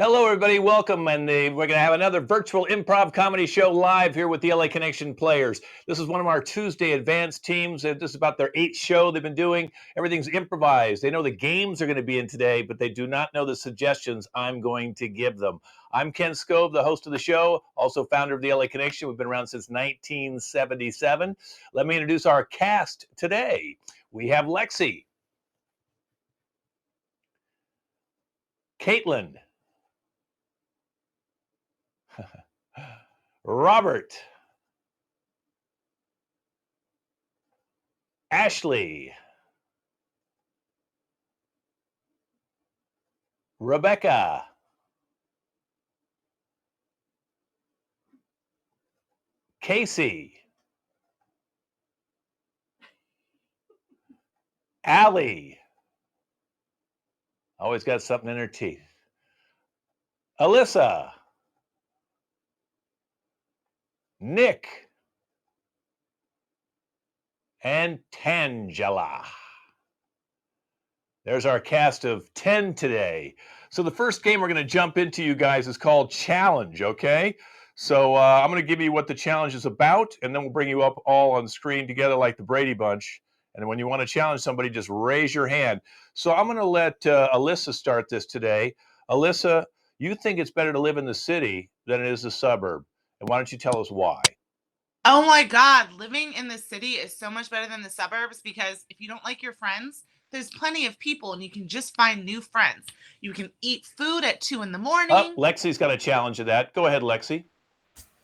Hello, everybody. Welcome. And we're going to have another virtual improv comedy show live here with the LA Connection players. This is one of our Tuesday advanced teams. This is about their 8th show they've been doing. Everything's improvised. They know the games they're going to be in today, but they do not know the suggestions I'm going to give them. I'm Ken Scove, the host of the show, also founder of the LA Connection. We've been around since 1977. Let me introduce our cast today. We have Lexi, Caitlin, Robert, Ashley, Rebecca, Casey, Allie, always got something in her teeth, Alyssa, Nick, and Tangela. There's our cast of 10 today. So the first game we're going to jump into, you guys, is called Challenge, okay? So I'm going to give you what the challenge is about, and then we'll bring you up all on screen together like the Brady Bunch. And when you want to challenge somebody, just raise your hand. So I'm going to let Alyssa start this today. Alyssa, you think it's better to live in the city than it is the suburb. And why don't you tell us why? Oh my God, living in the city is so much better than the suburbs because if you don't like your friends, there's plenty of people and you can just find new friends. You can eat food at 2 in the morning. Oh, Lexi's got a challenge to that. Go ahead, Lexi.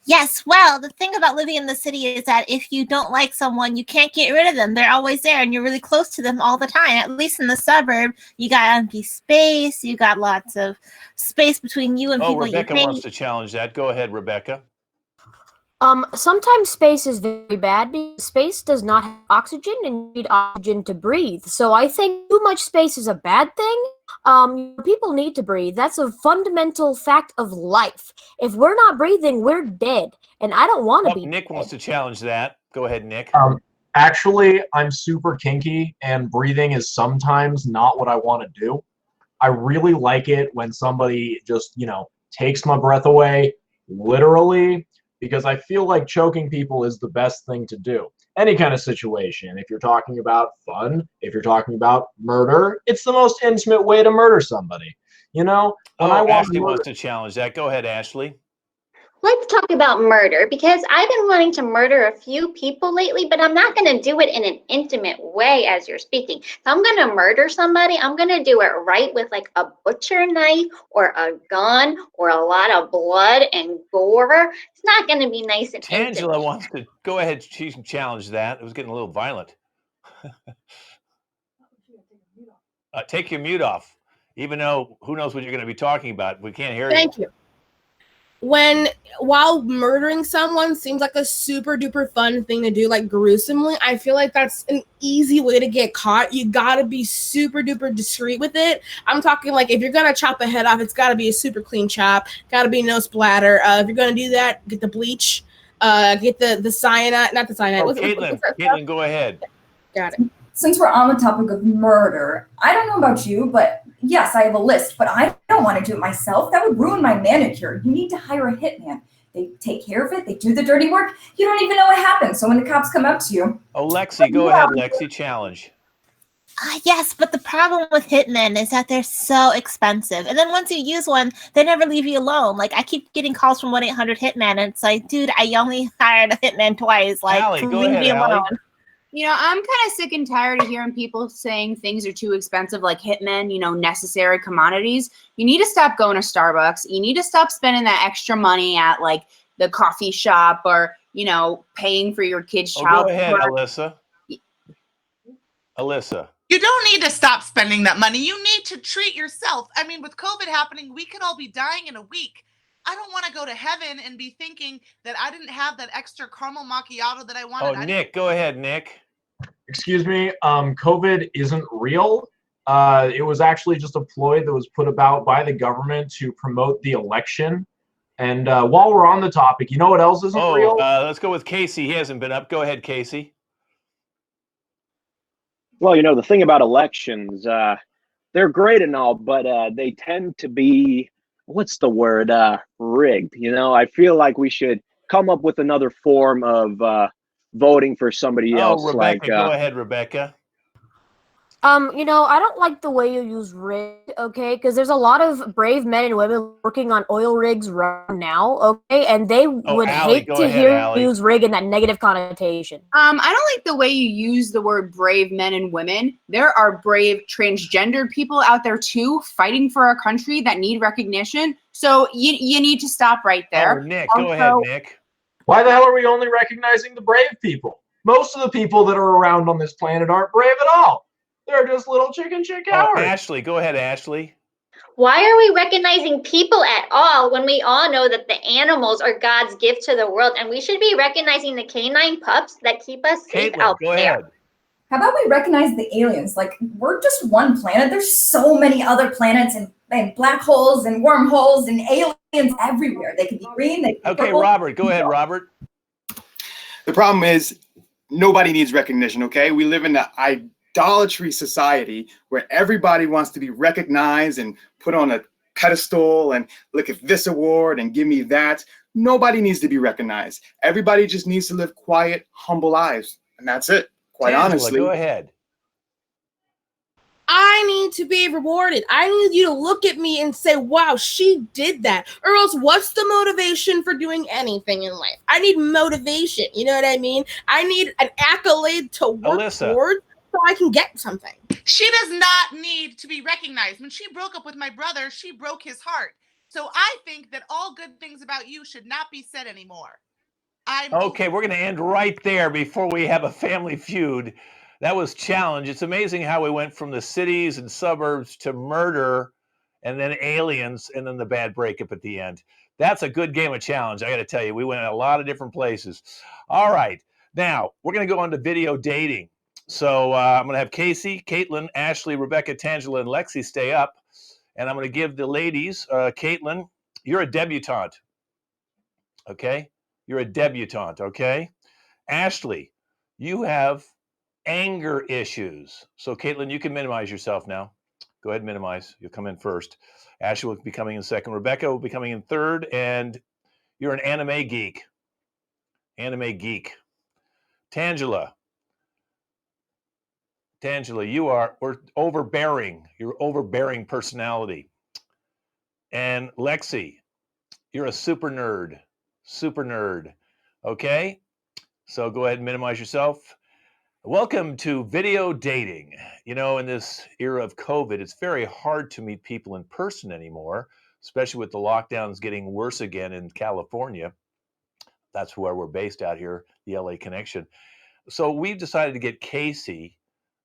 Yes, well, the thing about living in the city is that if you don't like someone, you can't get rid of them. They're always there and you're really close to them all the time. At least in the suburb, you got empty space, you got lots of space between you and people Rebecca you hate. wants to challenge that. Go ahead, Rebecca. Sometimes space is very bad because space does not have oxygen and you need oxygen to breathe. So I think too much space is a bad thing. People need to breathe. That's a fundamental fact of life. If we're not breathing, we're dead. And I don't want to be Nick dead. wants to challenge that. Go ahead, Nick. Actually, I'm super kinky, and breathing is sometimes not what I want to do. I really like it when somebody just, takes my breath away, literally, because I feel like choking people is the best thing to do. Any kind of situation. If you're talking about fun, if you're talking about murder, it's the most intimate way to murder somebody. Ashley wants to challenge that. Go ahead, Ashley. Let's talk about murder because I've been wanting to murder a few people lately, but I'm not going to do it in an intimate way as you're speaking. If I'm going to murder somebody, I'm going to do it right with like a butcher knife or a gun or a lot of blood and gore. It's not going to be nice and intimate. Tangela wants to go ahead. She can challenge that. It was getting a little violent. Take your mute off. Even though who knows what you're going to be talking about. We can't hear you. Thank you. While murdering someone seems like a super duper fun thing to do, like gruesomely, I feel like that's an easy way to get caught. You gotta be super duper discreet with it. I'm talking like if you're gonna chop a head off, it's gotta be a super clean chop. Gotta be no splatter. If you're gonna do that, get the bleach. Get the cyanide, not the cyanide. Caitlin, go ahead. Got it. Since we're on the topic of murder, I don't know about you, but yes, I have a list, but I don't want to do it myself. That would ruin my manicure. You need to hire a hitman. They take care of it. They do the dirty work. You don't even know what happened. So when the cops come up to you. Oh, Lexi, go ahead, Lexi, challenge. Yes, but the problem with hitmen is that they're so expensive. And then once you use one, they never leave you alone. Like, I keep getting calls from 1-800-HITMAN, and it's like, dude, I only hired a hitman twice. Like, Allie, go leave ahead, me alone. Allie. I'm kind of sick and tired of hearing people saying things are too expensive, like hitmen, necessary commodities. You need to stop going to Starbucks. You need to stop spending that extra money at, like, the coffee shop or, paying for your kid's child. Go ahead, Alyssa. Alyssa. You don't need to stop spending that money. You need to treat yourself. I mean, with COVID happening, we could all be dying in a week. I don't want to go to heaven and be thinking that I didn't have that extra caramel macchiato that I wanted. Nick, go ahead, Nick. Excuse me, COVID isn't real. It was actually just a ploy that was put about by the government to promote the election. And while we're on the topic, you know what else isn't real? Let's go with Casey. He hasn't been up. Go ahead, Casey. Well, the thing about elections, they're great and all, but they tend to be what's the word? Rigged. You know, I feel like we should come up with another form of voting for somebody Oh, else. Rebecca, Like, go ahead, Rebecca. You know, I don't like the way you use rig, okay? Because there's a lot of brave men and women working on oil rigs right now, okay? And they would Allie, hate go to ahead, hear Allie. you use rig in that negative connotation. I don't like the way you use the word brave men and women. There are brave transgender people out there too, fighting for our country that need recognition. So you need to stop right there. Oh, Nick, go ahead, Nick. Why the hell are we only recognizing the brave people? Most of the people that are around on this planet aren't brave at all. They're just little chicken shit Oh, cowards. Ashley, go ahead, Ashley. Why are we recognizing people at all when we all know that the animals are God's gift to the world, and we should be recognizing the canine pups that keep us safe Caitlin, out go there? ahead. How about we recognize the aliens? Like, we're just one planet. There's so many other planets and black holes and wormholes and aliens everywhere. They could be green, they could be Okay, purple. Robert, go ahead, Robert. The problem is nobody needs recognition, okay? We live in an idolatry society where everybody wants to be recognized and put on a pedestal and look at this award and give me that. Nobody needs to be recognized. Everybody just needs to live quiet, humble lives. And that's it, quite Angela, honestly. go ahead. I need to be rewarded. I need you to look at me and say, wow, she did that. Or else what's the motivation for doing anything in life? I need motivation. You know what I mean? I need an accolade to work Alyssa. toward so I can get something. She does not need to be recognized. When she broke up with my brother, she broke his heart. So I think that all good things about you should not be said anymore. Okay, we're going to end right there before we have a family feud. That was challenge. It's amazing how we went from the cities and suburbs to murder and then aliens and then the bad breakup at the end. That's a good game of challenge, I got to tell you. We went in a lot of different places. All right. Now, we're going to go on to video dating. So I'm going to have Casey, Caitlin, Ashley, Rebecca, Tangela, and Lexi stay up. And I'm going to give the ladies, Caitlin, you're a debutante. Okay? You're a debutante, okay? Ashley, you have anger issues. So, Caitlin, you can minimize yourself now. Go ahead and minimize. You'll come in first. Ashley will be coming in second. Rebecca will be coming in third. And you're an anime geek. Anime geek. Tangela, we're overbearing. You're overbearing personality. And Lexi, you're a super nerd. Super nerd. Okay? So go ahead and minimize yourself. Welcome to video dating. You know, in this era of COVID, it's very hard to meet people in person anymore, especially with the lockdowns getting worse again in California. That's where we're based out here, the LA Connection. So we've decided to get Casey,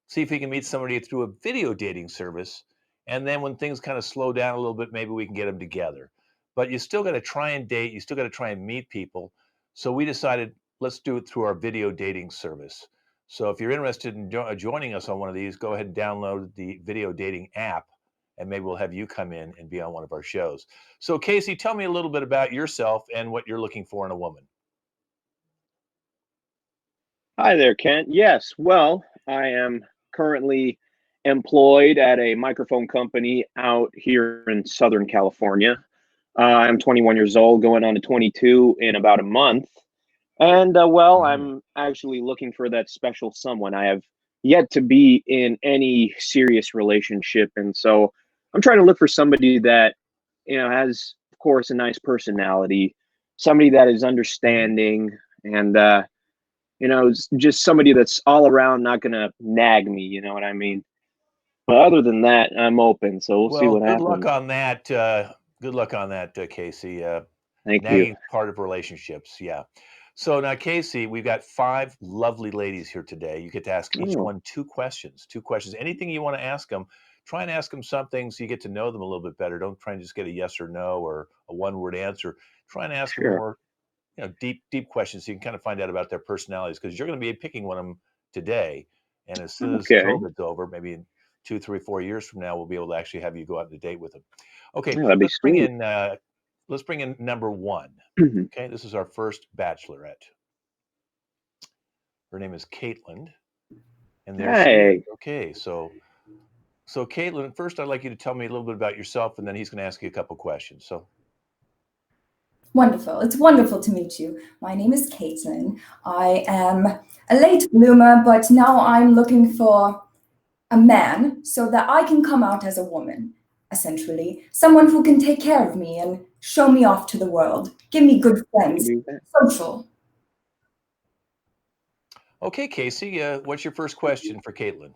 see if he can meet somebody through a video dating service. And then when things kind of slow down a little bit, maybe we can get them together. But you still got to try and date. You still got to try and meet people. So we decided, let's do it through our video dating service. So if you're interested in joining us on one of these, go ahead and download the video dating app, and maybe we'll have you come in and be on one of our shows. So Casey, tell me a little bit about yourself and what you're looking for in a woman. Hi there, Kent. Yes, well, I am currently employed at a microphone company out here in Southern California. I'm 21 years old, going on to 22 in about a month. And well, I'm actually looking for that special someone. I have yet to be in any serious relationship. And so I'm trying to look for somebody that, you know, has, of course, a nice personality, somebody that is understanding and, you know, just somebody that's all around not going to nag me. You know what I mean? But other than that, I'm open. So we'll see what good happens. luck on that. Good luck on that, Casey. Thank you. Nagging's part of relationships. Yeah. So now, Casey, we've got 5 lovely ladies here today. You get to ask each one 2 questions. 2 questions. Anything you want to ask them, try and ask them something so you get to know them a little bit better. Don't try and just get a yes or no or a one-word answer. Try and ask them more, you know, deep questions so you can kind of find out about their personalities, because you're going to be picking one of them today. And as soon as COVID's over, maybe in 2, 3, 4 years from now, we'll be able to actually have you go out on a date with them. Okay, let's bring in number 1. Okay, this is our first bachelorette. Her name is Caitlin. And there's Hey. okay, so So, Caitlin, first I'd like you to tell me a little bit about yourself, and then he's going to ask you a couple questions. So, Wonderful. It's wonderful to meet you. My name is Caitlin. I am a late bloomer, but now I'm looking for a man so that I can come out as a woman, essentially. Someone who can take care of me and show me off to the world. Give me good friends. Social. okay, Casey, what's your first question for Caitlin?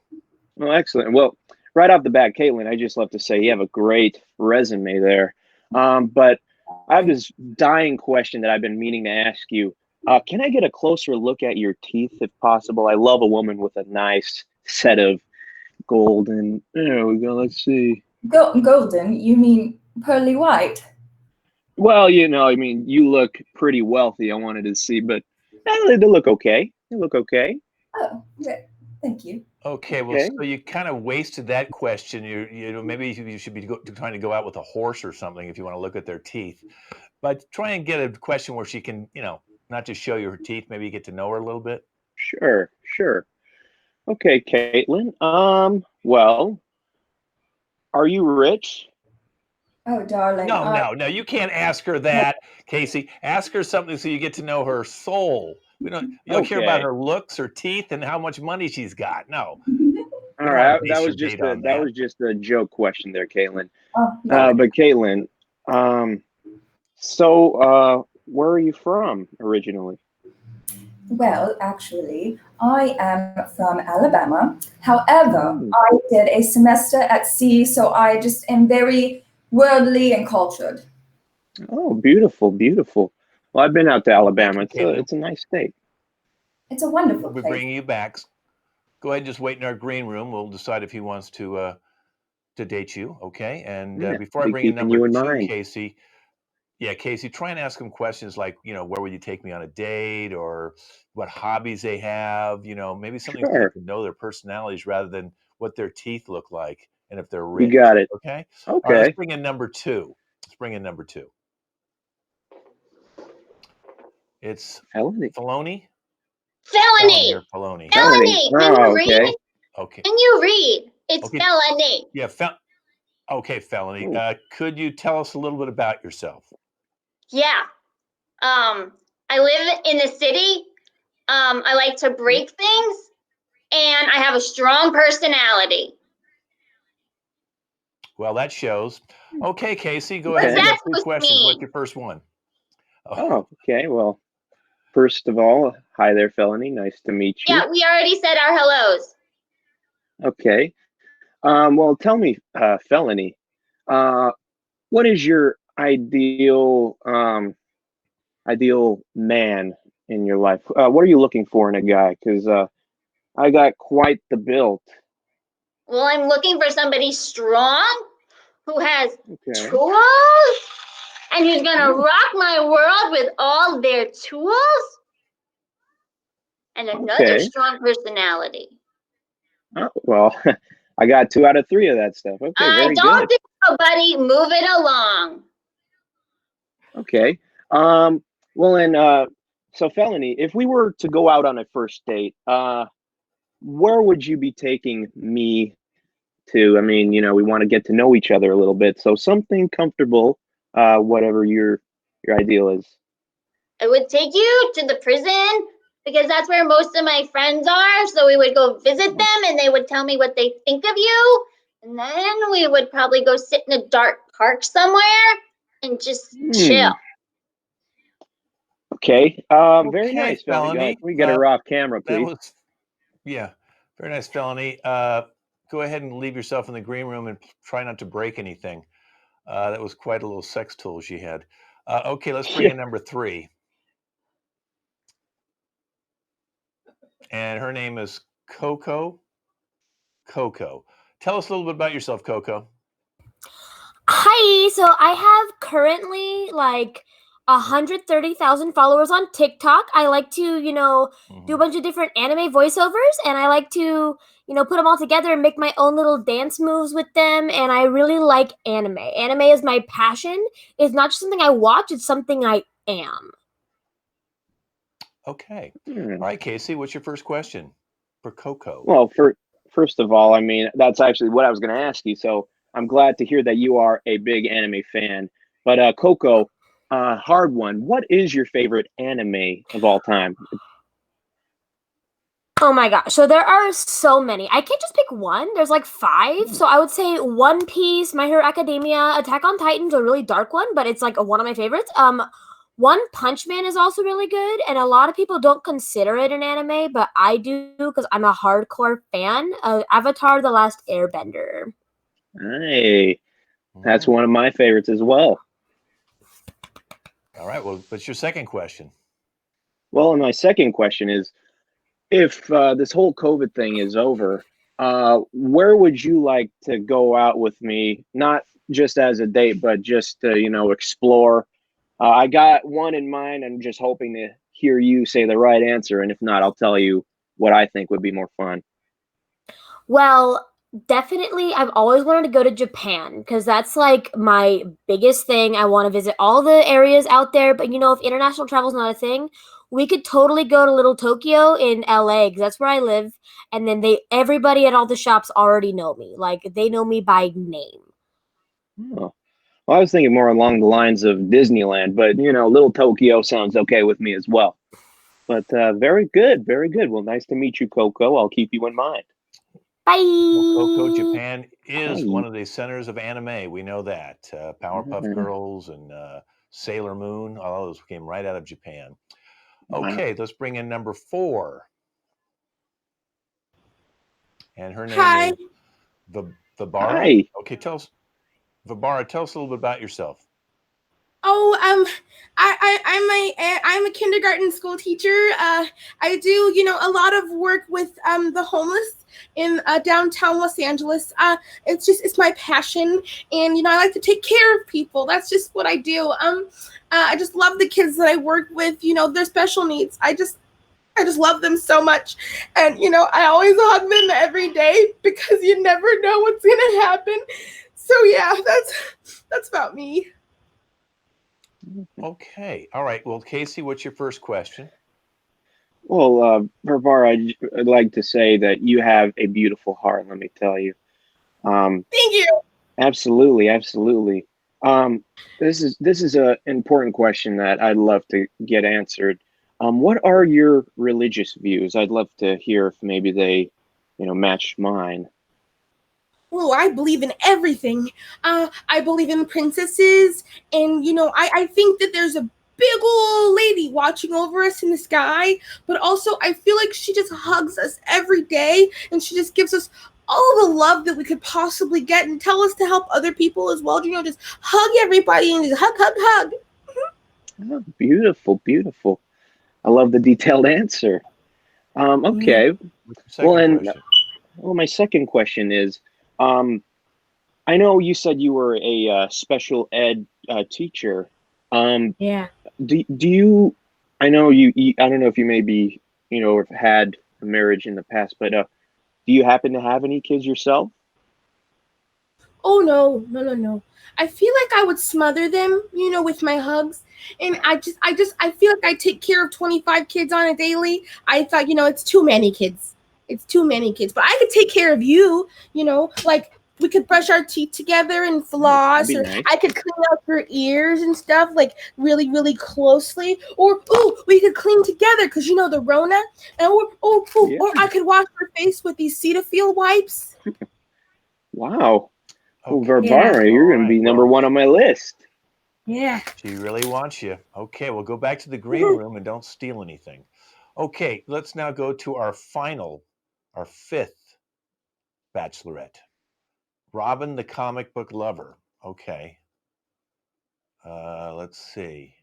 Well, excellent. Well, right off the bat, Caitlin, I just love to say you have a great resume there. But I have this dying question that I've been meaning to ask you. Can I get a closer look at your teeth if possible? I love a woman with a nice set of golden. There we go. Let's see. Golden? You mean pearly white? Well, I mean, you look pretty wealthy. I wanted to see, but they look okay. They look okay. Oh, okay. Thank you. Okay, well, Okay. so you kind of wasted that question. Maybe you should be trying to go out with a horse or something if you want to look at their teeth. But try and get a question where she can, not just show you her teeth. Maybe you get to know her a little bit. Sure. Okay, Caitlin. Well, are you rich? Oh, darling. No, you can't ask her that, Casey. Ask her something so you get to know her soul. You don't care about Okay. her looks, her teeth, and how much money she's got. No. All right, that was just a joke question there, Caitlin. But Caitlin, so where are you from originally? Well, actually, I am from Alabama. However, I did a semester at sea, so I just am very worldly and cultured. Oh, beautiful. Well, I've been out to Alabama. Thank you, Caitlin. It's a nice state. It's a wonderful We'll be place. bringing you back. Go ahead and just wait in our green room. We'll decide if he wants to date you, okay? And Yeah, before I be bring in keeping number you in 2, mind. Casey, try and ask him questions like, where would you take me on a date, or what hobbies they have, maybe something so you Sure. can know their personalities rather than what their teeth look like and if they're You rich. got it. Okay? All right, Okay. let's bring in number 2. It's Felony. Felony. Felony. Or Felony. Felony. Can you Oh, read? okay. Okay. Can you read? It's Okay. felony. Yeah, okay, Felony. Ooh. Could you tell us a little bit about yourself? Yeah. I live in the city. I like to break things, and I have a strong personality. Well, that shows. Okay, Casey, go What's ahead. You that have 2 supposed to questions. mean? What's your first one? Oh, okay. Well, first of all, hi there, Felony. Nice to meet you. Yeah, we already said our hellos. Okay. Well, tell me, Felony, what is your ideal man in your life? What are you looking for in a guy? Because I got quite the build. Well, I'm looking for somebody strong who has Okay. tools and who's gonna rock my world with all their tools and another Okay. strong personality. Oh, well, I got 2 out of 3 of that stuff. Okay, I very don't good. think so, buddy. Move it along. Okay. Well, and so Felony, if we were to go out on a first date, where would you be taking me to? I mean, we want to get to know each other a little bit, so something comfortable, whatever your ideal is. I would take you to the prison because that's where most of my friends are. So we would go visit them and they would tell me what they think of you. And then we would probably go sit in a dark park somewhere and just chill. Okay. Very Okay, nice, Felony. Felony. Can we get her off camera, That please? was, very nice, Felony. Go ahead and leave yourself in the green room and try not to break anything. That was quite a little sex tool she had. Okay, let's bring in number 3. And her name is Coco. Tell us a little bit about yourself, Coco. Hi, so I have currently like 130,000 followers on TikTok. I like to, do a bunch of different anime voiceovers, and I like to, put them all together and make my own little dance moves with them. And I really like anime. Anime is my passion. It's not just something I watch, it's something I am. Okay. All right, Casey, what's your first question for Coco? Well, first of all, I mean, that's actually what I was going to ask you. So I'm glad to hear that you are a big anime fan. But Coco, hard one. What is your favorite anime of all time? Oh my gosh. So there are so many. I can't just pick one. There's like 5. So I would say One Piece, My Hero Academia, Attack on Titan's a really dark one, but it's like one of my favorites. One Punch Man is also really good, and a lot of people don't consider it an anime, but I do because I'm a hardcore fan of Avatar: The Last Airbender. Hey, that's one of my favorites as well. All right. Well, what's your second question? Well, and my second question is, if this whole COVID thing is over, where would you like to go out with me? Not just as a date, but just to, explore. I got one in mind. I'm just hoping to hear you say the right answer. And if not, I'll tell you what I think would be more fun. Well, definitely, I've always wanted to go to Japan because that's like my biggest thing. I want to visit all the areas out there. But if international travel is not a thing, we could totally go to Little Tokyo in LA because that's where I live. And then everybody at all the shops already know me. Like they know me by name. Oh. Well, I was thinking more along the lines of Disneyland, but Little Tokyo sounds okay with me as well. But very good, very good. Well, nice to meet you, Coco. I'll keep you in mind. Bye. Well, Coco, Japan is Bye. one of the centers of anime. We know that. Powerpuff Girls and Sailor Moon, all those came right out of Japan. Okay, let's bring in number 4. And her name Hi. is Vibara. Hi. Okay, Vibara, tell us a little bit about yourself. Oh, I'm a kindergarten school teacher. I do, a lot of work with the homeless in downtown Los Angeles. It's my passion, and I like to take care of people. That's just what I do. I just love the kids that I work with. Their special needs. I just love them so much, and I always hug them every day because you never know what's gonna happen. So yeah, that's about me. Okay. All right. Well, Casey, what's your first question? Well, Barbara, I'd like to say that you have a beautiful heart, let me tell you. Thank you. Absolutely, absolutely. This is an important question that I'd love to get answered. What are your religious views? I'd love to hear if maybe they, match mine. Oh, I believe in everything. I believe in princesses, and I think that there's a big old lady watching over us in the sky, but also I feel like she just hugs us every day, and she just gives us all the love that we could possibly get, and tell us to help other people as well. Just hug everybody and just hug, hug, hug. Oh, beautiful, beautiful. I love the detailed answer. Okay. Well, my second question is, I know you said you were a special ed teacher. Yeah. Do you? I know you. I don't know if you maybe have had a marriage in the past, but do you happen to have any kids yourself? Oh no. I feel like I would smother them, with my hugs. And I feel like I take care of 25 kids on a daily. I thought, it's too many kids. It's too many kids. But I could take care of you, like we could brush our teeth together and floss, or nice. I could clean out your ears and stuff, like really, really closely. Or we could clean together because the Rona. And or I could wash your face with these Cetaphil wipes. Wow. Okay. Well, Barbara, you're going to be number 1 on my list. Yeah. She really wants you. Okay, we'll go back to the green room and don't steal anything. Okay, let's now go to our 5th bachelorette. Robin, the comic book lover. Okay. Let's see.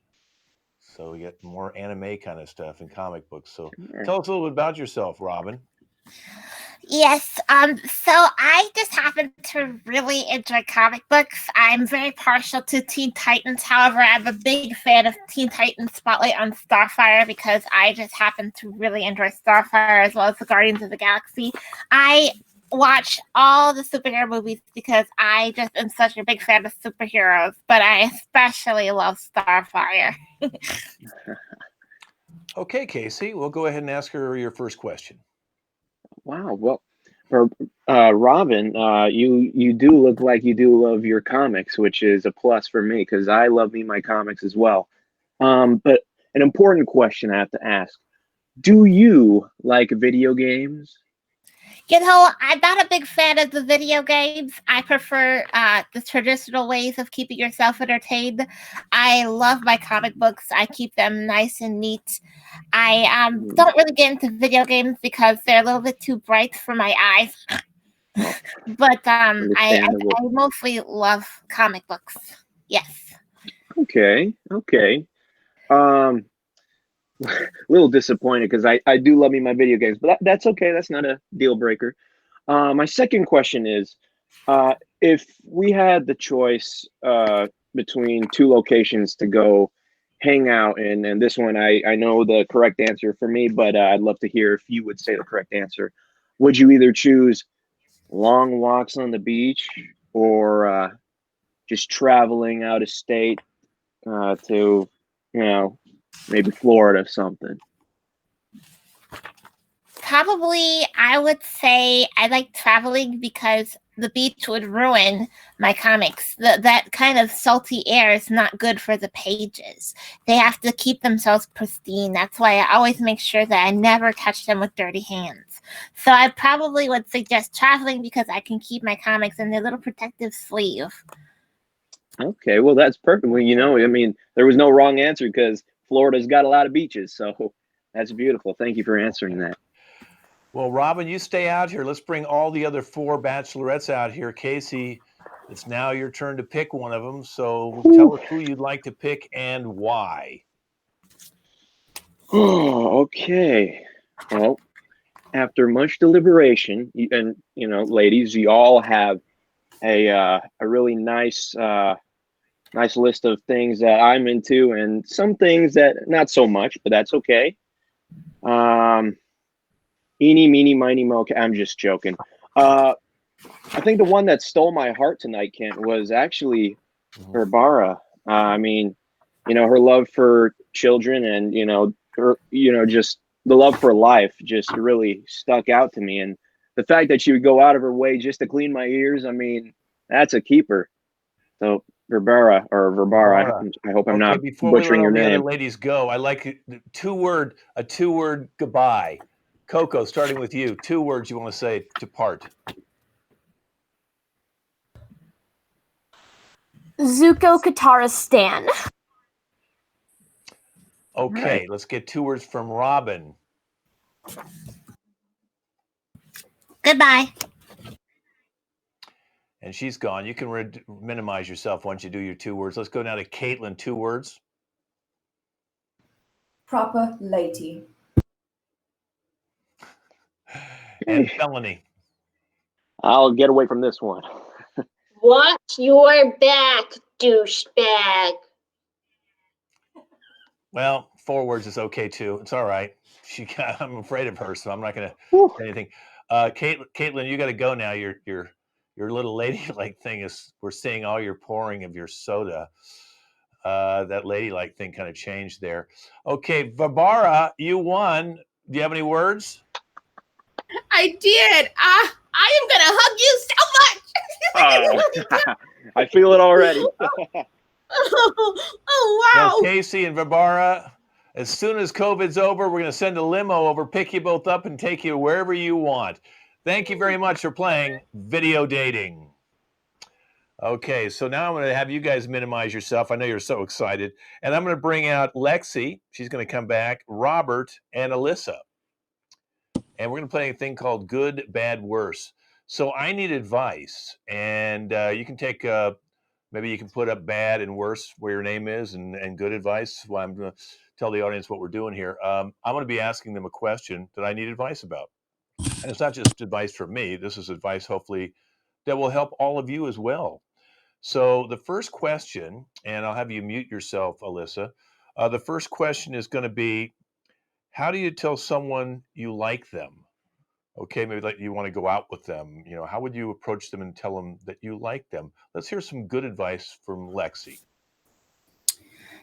So we get more anime kind of stuff and comic books. So tell us a little bit about yourself, Robin. Yes, so I just happen to really enjoy comic books. I'm very partial to Teen Titans. However, I'm a big fan of Teen Titans Spotlight on Starfire because I just happen to really enjoy Starfire as well as the Guardians of the Galaxy. I watch all the superhero movies because I just am such a big fan of superheroes, but I especially love Starfire. Okay, Casey, we'll go ahead and ask her your first question. Wow. Well, or Robin, you do look like you do love your comics, which is a plus for me because I love me my comics as well. But an important question I have to ask: do you like video games? You know, I'm not a big fan of the video games. I prefer the traditional ways of keeping yourself entertained. I love my comic books. I keep them nice and neat. I don't really get into video games because they're a little bit too bright for my eyes. But I Understandable. mostly love comic books. Yes. Okay. Um, a little disappointed because I do love me my video games, but that's okay. That's not a deal breaker. My second question is, if we had the choice between two locations to go hang out in, and this one I know the correct answer for me, but I'd love to hear if you would say the correct answer. Would you either choose long walks on the beach or just traveling out of state to, maybe Florida or something? Probably, I would say I like traveling because the beach would ruin my comics. That kind of salty air is not good for the pages. They have to keep themselves pristine. That's why I always make sure that I never touch them with dirty hands. So I probably would suggest traveling because I can keep my comics in their little protective sleeve. Okay, well, that's perfect. Well, I mean, there was no wrong answer because Florida's got a lot of beaches, so that's beautiful. Thank you for answering that. Well, Robin, you stay out here. Let's bring all the other 4 bachelorettes out here. Casey, it's now your turn to pick one of them. So tell us who you'd like to pick and why. Oh, okay. Well, after much deliberation, and ladies, you all have a really nice list of things that I'm into, and some things that not so much, but that's okay. Eeny, meeny, miny, mo. I'm just joking. I think the one that stole my heart tonight, Kent, was actually Barbara. I mean, her love for children and just the love for life just really stuck out to me. And the fact that she would go out of her way just to clean my ears, I mean, that's a keeper. So Verbara. I hope I'm not before we let butchering all your the other name. ladies go, I like a two-word goodbye. Coco, starting with you. 2 words you want to say to part. Zuko Katara Stan. Okay, Right. Let's get 2 words from Robin. Goodbye. And she's gone. You can minimize yourself once you do your 2 words. Let's go now to Caitlin. 2 words. Proper lady. And Felony. I'll get away from this one. Watch your back, douchebag. Well, 4 words is okay too. It's all right. I'm afraid of her, so I'm not going to say anything. Caitlin, you got to go now. Your little ladylike thing is, we're seeing all your pouring of your soda. That ladylike thing kind of changed there. Okay, Barbara, you won. Do you have any words? I did. I am gonna hug you so much. I feel it already. Oh wow. Well, Casey and Barbara, as soon as COVID's over, we're going to send a limo over, pick you both up, and take you wherever you want. Thank you very much for playing Video Dating. Okay, so now I'm going to have you guys minimize yourself. I know you're so excited. And I'm going to bring out Lexi. She's going to come back, Robert, and Alyssa. And we're going to play a thing called Good, Bad, Worse. So I need advice. And you can take, maybe you can put up bad and worse where your name is, and good advice. Well, I'm going to tell the audience what we're doing here. I'm going to be asking them a question that I need advice about. And it's not just advice from me. This is advice, hopefully, that will help all of you as well. So the first question, and I'll have you mute yourself, Alyssa. The first question is going to be, how do you tell someone you like them? Okay, maybe like you want to go out with them. How would you approach them and tell them that you like them? Let's hear some good advice from Lexi.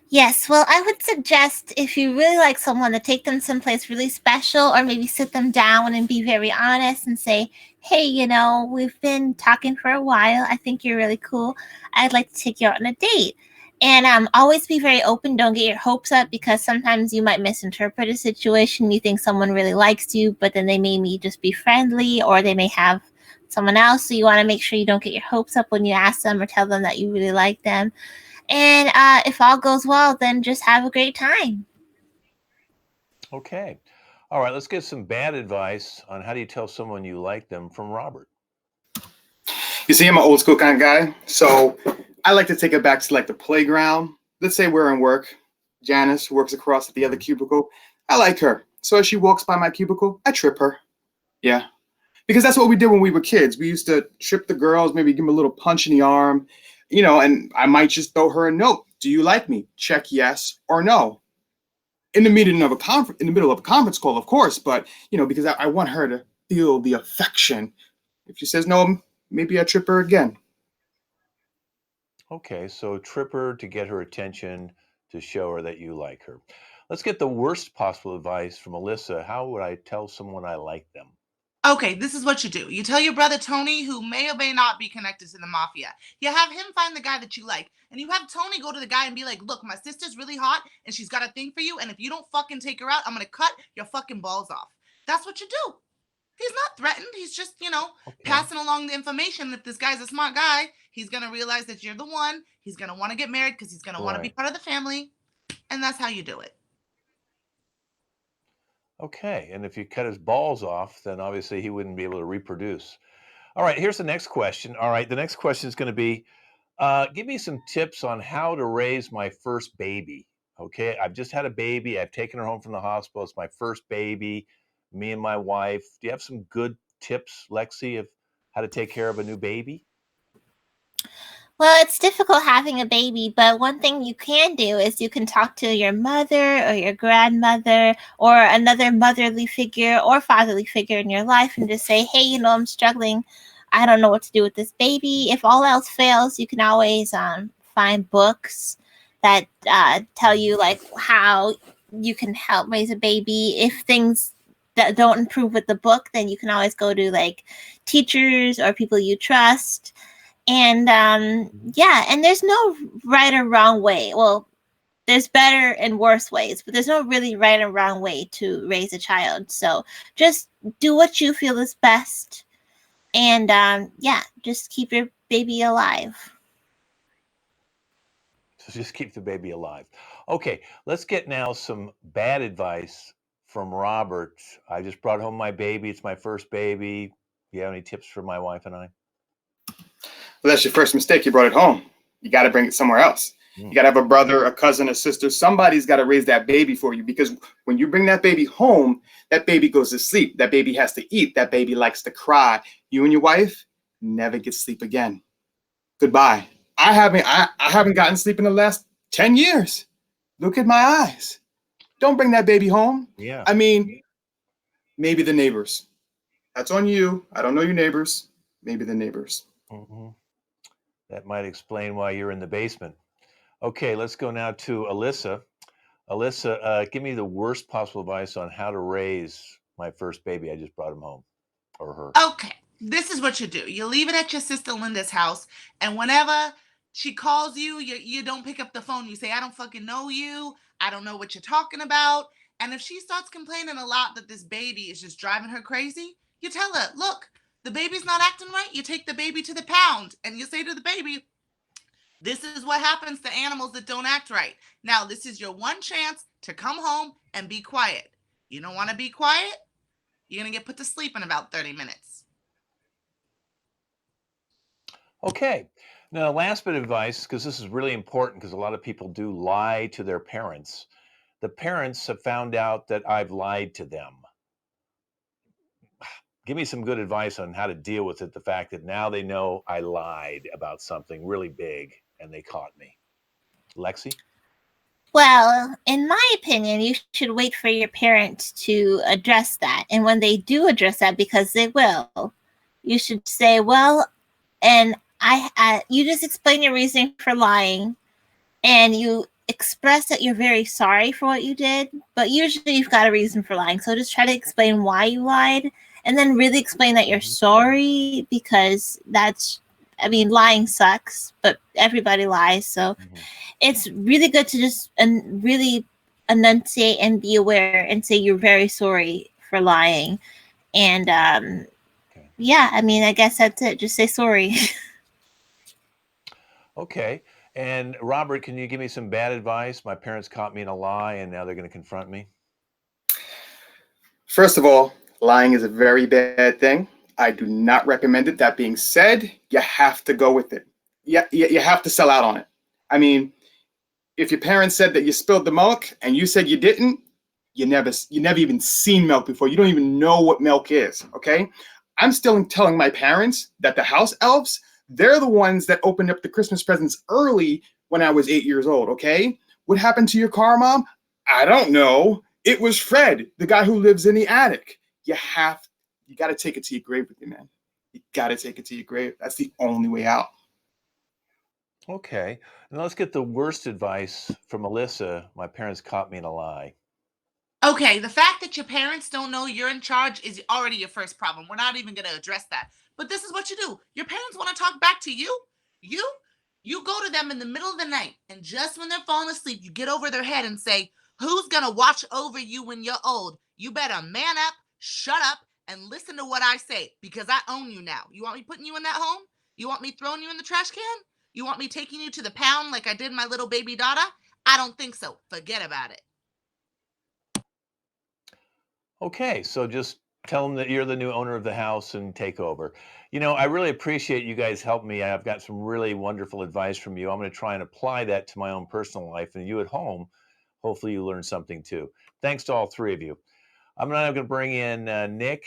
Yes, well, I would suggest if you really like someone to take them someplace really special or maybe sit them down and be very honest and say, hey, we've been talking for a while. I think you're really cool. I'd like to take you out on a date. And always be very open. Don't get your hopes up because sometimes you might misinterpret a situation. You think someone really likes you, but then they may just be friendly or they may have someone else. So you want to make sure you don't get your hopes up when you ask them or tell them that you really like them. And if all goes well, then just have a great time. Okay. All right, let's get some bad advice on how do you tell someone you like them from Robert. You see, I'm an old school kind of guy, so I like to take it back to like the playground. Let's say we're in work. Janice works across at the other cubicle. I like her, so as she walks by my cubicle, I trip her. Yeah, because that's what we did when we were kids. We used to trip the girls, maybe give them a little punch in the arm, and I might just throw her a note. Do you like me? Check yes or no. In the middle of a conference call, of course, but because I want her to feel the affection. If she says no, maybe I trip her again. Okay, so trip her to get her attention to show her that you like her. Let's get the worst possible advice from Alyssa. How would I tell someone I like them? Okay, this is what you do. You tell your brother Tony, who may or may not be connected to the mafia. You have him find the guy that you like. And you have Tony go to the guy and be like, look, my sister's really hot and she's got a thing for you. And if you don't fucking take her out, I'm going to cut your fucking balls off. That's what you do. He's not threatened. He's just, passing along the information. If this guy's a smart guy, he's going to realize that you're the one. He's going to want to get married because he's going to want to be part of the family. And that's how you do it. Okay, and if you cut his balls off, then obviously he wouldn't be able to reproduce. All right, here's the next question. All right, the next question is going to be, give me some tips on how to raise my first baby. Okay, I've just had a baby. I've taken her home from the hospital. It's my first baby, me and my wife. Do you have some good tips, Lexi, of how to take care of a new baby? Well, it's difficult having a baby, but one thing you can do is you can talk to your mother or your grandmother or another motherly figure or fatherly figure in your life and just say, hey, I'm struggling. I don't know what to do with this baby. If all else fails, you can always find books that tell you like how you can help raise a baby. If things that don't improve with the book, then you can always go to like teachers or people you trust. And and there's no right or wrong way. Well, there's better and worse ways, but there's no really right or wrong way to raise a child. So just do what you feel is best. And just keep your baby alive. So just keep the baby alive. Okay, let's get now some bad advice from Robert. I just brought home my baby. It's my first baby. Do you have any tips for my wife and I? Well, that's your first mistake. You brought it home. You got to bring it somewhere else. You got to have a brother, a cousin, a sister. Somebody's got to raise that baby for you, because when you bring that baby home, that baby goes to sleep. That baby has to eat. That baby likes to cry. You and your wife never get sleep again. Goodbye. I haven't gotten sleep in the last 10 years. Look at my eyes. Don't bring that baby home. Yeah. I mean, maybe the neighbors. That's on you. I don't know your neighbors. Maybe the neighbors. Mm-hmm. That might explain why you're in the basement. Okay, let's go now to Alyssa. Alyssa, give me the worst possible advice on how to raise my first baby. I just brought him home, or her. Okay, this is what you do. You leave it at your sister Linda's house, and whenever she calls you, you don't pick up the phone. You say, I don't fucking know you. I don't know what you're talking about. And if she starts complaining a lot that this baby is just driving her crazy, you tell her, look, the baby's not acting right. You take the baby to the pound, and you say to the baby, this is what happens to animals that don't act right. Now, this is your one chance to come home and be quiet. You don't want to be quiet? You're going to get put to sleep in about 30 minutes. Okay. Now, last bit of advice, because this is really important, because a lot of people do lie to their parents. The parents have found out that I've lied to them. Give me some good advice on how to deal with it. The fact that now they know I lied about something really big and they caught me. Lexi? Well, in my opinion, you should wait for your parents to address that. And when they do address that, because they will, you should say, well, and you just explain your reasoning for lying, and you express that you're very sorry for what you did, but usually you've got a reason for lying. So just try to explain why you lied, and then really explain that you're sorry, because lying sucks, but everybody lies. So it's really good to just really enunciate and be aware and say you're very sorry for lying. And yeah, I mean, I guess that's it. Just say sorry. Okay. And Robert, can you give me some bad advice? My parents caught me in a lie and now they're going to confront me. First of all, lying is a very bad thing. I do not recommend it. That being said, you have to go with it. You have to sell out on it. I mean, if your parents said that you spilled the milk and you said you didn't, you never even seen milk before. You don't even know what milk is, okay? I'm still telling my parents that the house elves, they're the ones that opened up the Christmas presents early when I was 8 years old, okay? What happened to your car, Mom? I don't know. It was Fred, the guy who lives in the attic. You got to take it to your grave with you, man. You got to take it to your grave. That's the only way out. Okay. And let's get the worst advice from Alyssa. My parents caught me in a lie. Okay, the fact that your parents don't know you're in charge is already your first problem. We're not even going to address that. But this is what you do. Your parents want to talk back to you. You go to them in the middle of the night, and just when they're falling asleep, you get over their head and say, who's going to watch over you when you're old? You better man up, shut up, and listen to what I say, because I own you now. You want me putting you in that home? You want me throwing you in the trash can? You want me taking you to the pound like I did my little baby daughter? I don't think so. Forget about it. Okay, so just tell them that you're the new owner of the house and take over. You know, I really appreciate you guys helping me. I've got some really wonderful advice from you. I'm going to try and apply that to my own personal life, and you at home, hopefully you learn something too. Thanks to all three of you. I'm now going to bring in Nick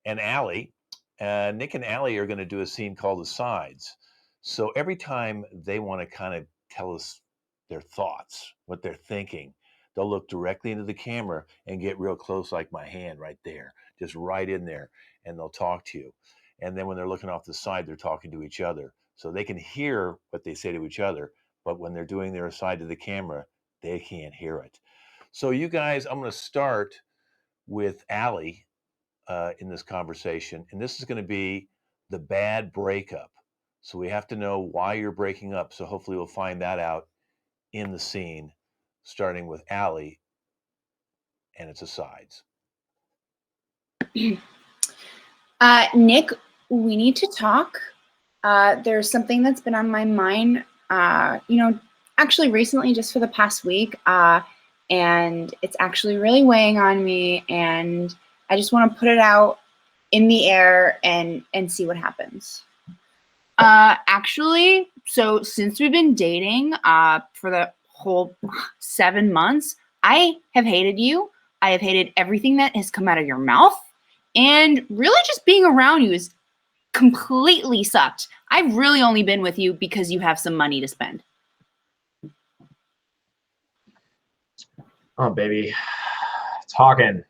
and Allie. Nick and Allie are going to do a scene called The Sides. So every time they want to kind of tell us their thoughts, what they're thinking, they'll look directly into the camera and get real close, like my hand right there, just right in there, and they'll talk to you. And then when they're looking off the side, they're talking to each other. So they can hear what they say to each other, but when they're doing their side to the camera, they can't hear it. So you guys, I'm going to start with Allie in this conversation, and this is going to be the bad breakup. So we have to know why you're breaking up. So hopefully we'll find that out in the scene, starting with Allie, and it's asides. Nick, we need to talk. There's something that's been on my mind, actually recently, just for the past week, and it's actually really weighing on me, and I just want to put it out in the air and see what happens. Actually, so since we've been dating for the whole 7 months, I have hated you. I have hated everything that has come out of your mouth. And really just being around you is completely sucked. I've really only been with you because you have some money to spend. Oh, baby. Talking.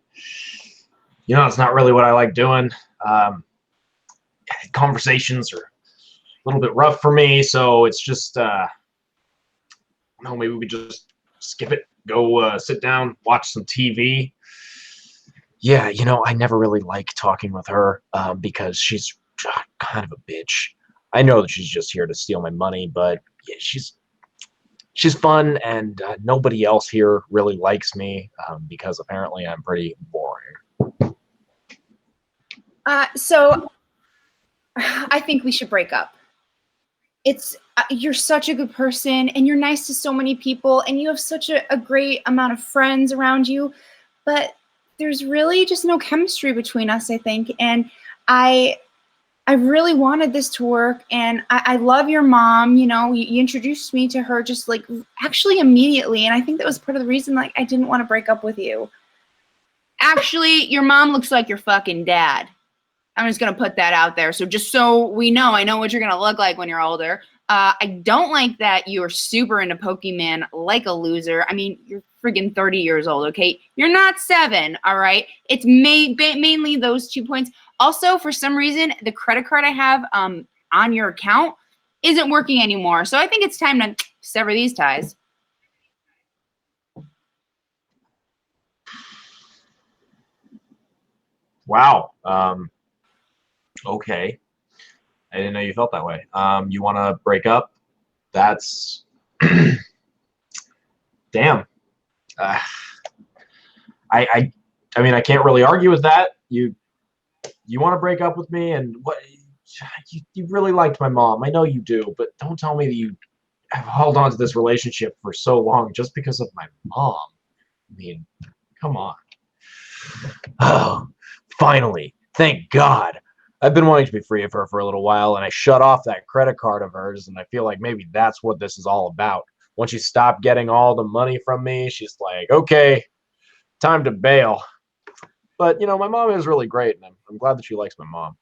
You know, it's not really what I like doing. Conversations are a little bit rough for me, so it's just, maybe we just skip it, go sit down, watch some TV. Yeah, you know, I never really like talking with her because she's kind of a bitch. I know that she's just here to steal my money, but yeah, she's fun, and nobody else here really likes me because apparently I'm pretty boring. So I think we should break up. It's you're such a good person, and you're nice to so many people, and you have such a great amount of friends around you, but there's really just no chemistry between us, I think. And I really wanted this to work, and I love your mom. You know, you introduced me to her just like actually immediately, and I think that was part of the reason like I didn't want to break up with you. Actually, your mom looks like your fucking dad. I'm just gonna put that out there. So just so we know, I know what you're gonna look like when you're older. I don't like that you're super into Pokemon like a loser. I mean, you're friggin' 30 years old, okay? You're not 7, all right? It's mainly those 2 points. Also, for some reason, the credit card I have on your account isn't working anymore. So I think it's time to sever these ties. Wow. Okay. I didn't know you felt that way. You want to break up? That's damn. I mean, I can't really argue with that. You want to break up with me, and what? You really liked my mom. I know you do, but don't tell me that you have held on to this relationship for so long just because of my mom. I mean, come on. Oh, finally. Thank God. I've been wanting to be free of her for a little while, and I shut off that credit card of hers, and I feel like maybe that's what this is all about. Once she stopped getting all the money from me, she's like, okay, time to bail. But, you know, my mom is really great, and I'm glad that she likes my mom.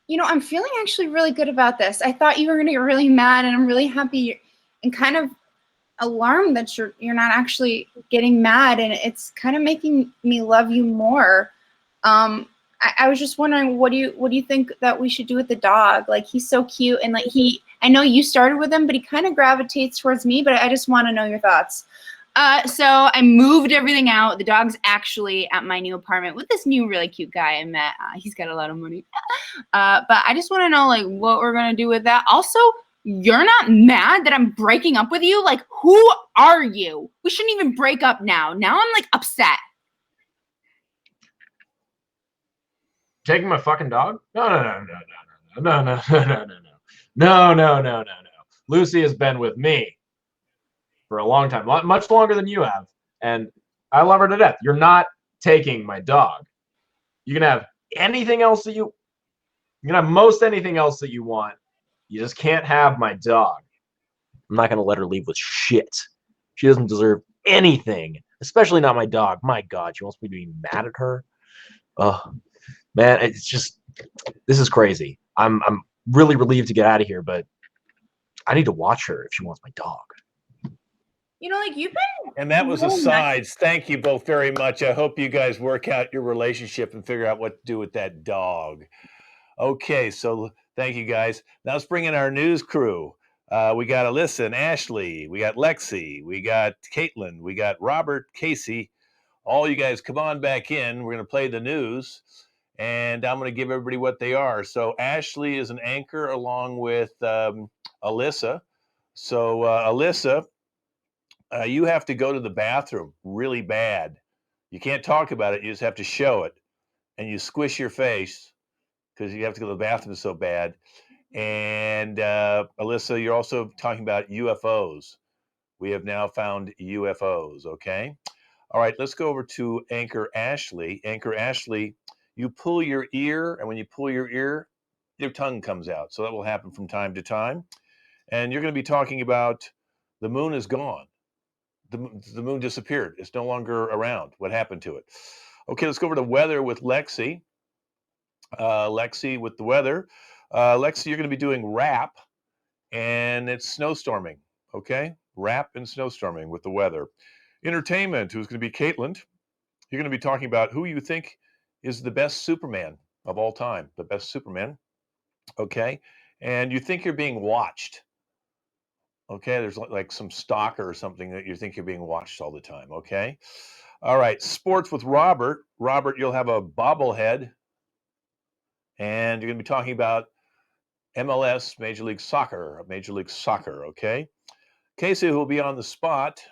You know, I'm feeling actually really good about this. I thought you were going to get really mad, and I'm really happy and kind of alarmed that you're not actually getting mad, and it's kind of making me love you more. I was just wondering, what do you think that we should do with the dog? Like, he's so cute, and like I know you started with him, but he kind of gravitates towards me, but I just want to know your thoughts. So I moved everything out. The dog's actually at my new apartment with this new really cute guy I met. He's got a lot of money. But I just want to know, like, what we're going to do with that. Also, you're not mad that I'm breaking up with you? Like, who are you? We shouldn't even break up now. Now I'm, like, upset. Taking my fucking dog? No. Lucy has been with me for a long time, much longer than you have, and I love her to death. You're not taking my dog. You can have anything else that you can have most anything else that you want. You just can't have my dog. I'm not gonna let her leave with shit. She doesn't deserve anything, especially not my dog. My God, she wants me to be mad at her. Oh man, it's just, this is crazy. I'm really relieved to get out of here, but I need to watch her if she wants my dog. You know, like, you've been... And that was asides. Thank you both very much. I hope you guys work out your relationship and figure out what to do with that dog. Okay, so thank you guys. Now let's bring in our news crew. We got Alyssa and Ashley. We got Lexi. We got Caitlin. We got Robert, Casey. All you guys come on back in. We're going to play the news, and I'm going to give everybody what they are. So Ashley is an anchor along with Alyssa. So Alyssa, you have to go to the bathroom really bad. You can't talk about it. You just have to show it. And you squish your face because you have to go to the bathroom so bad. And Alyssa, you're also talking about UFOs. We have now found UFOs, okay? All right, let's go over to Anchor Ashley. Anchor Ashley, you pull your ear, and when you pull your ear, your tongue comes out. So that will happen from time to time. And you're going to be talking about the moon is gone. The moon disappeared. It's no longer around. What happened to it? Okay, let's go over to weather with Lexi. Lexi with the weather. Lexi, you're going to be doing rap, and it's snowstorming. Okay, rap and snowstorming with the weather. Entertainment, who's going to be Caitlin. You're going to be talking about who you think is the best Superman of all time, the best Superman. Okay, and you think you're being watched. Okay, there's like some stalker or something that you think you're being watched all the time. Okay, all right. Sports with Robert. Robert, you'll have a bobblehead, and you're going to be talking about MLS, Major League Soccer, okay? Casey, who will be on the spot.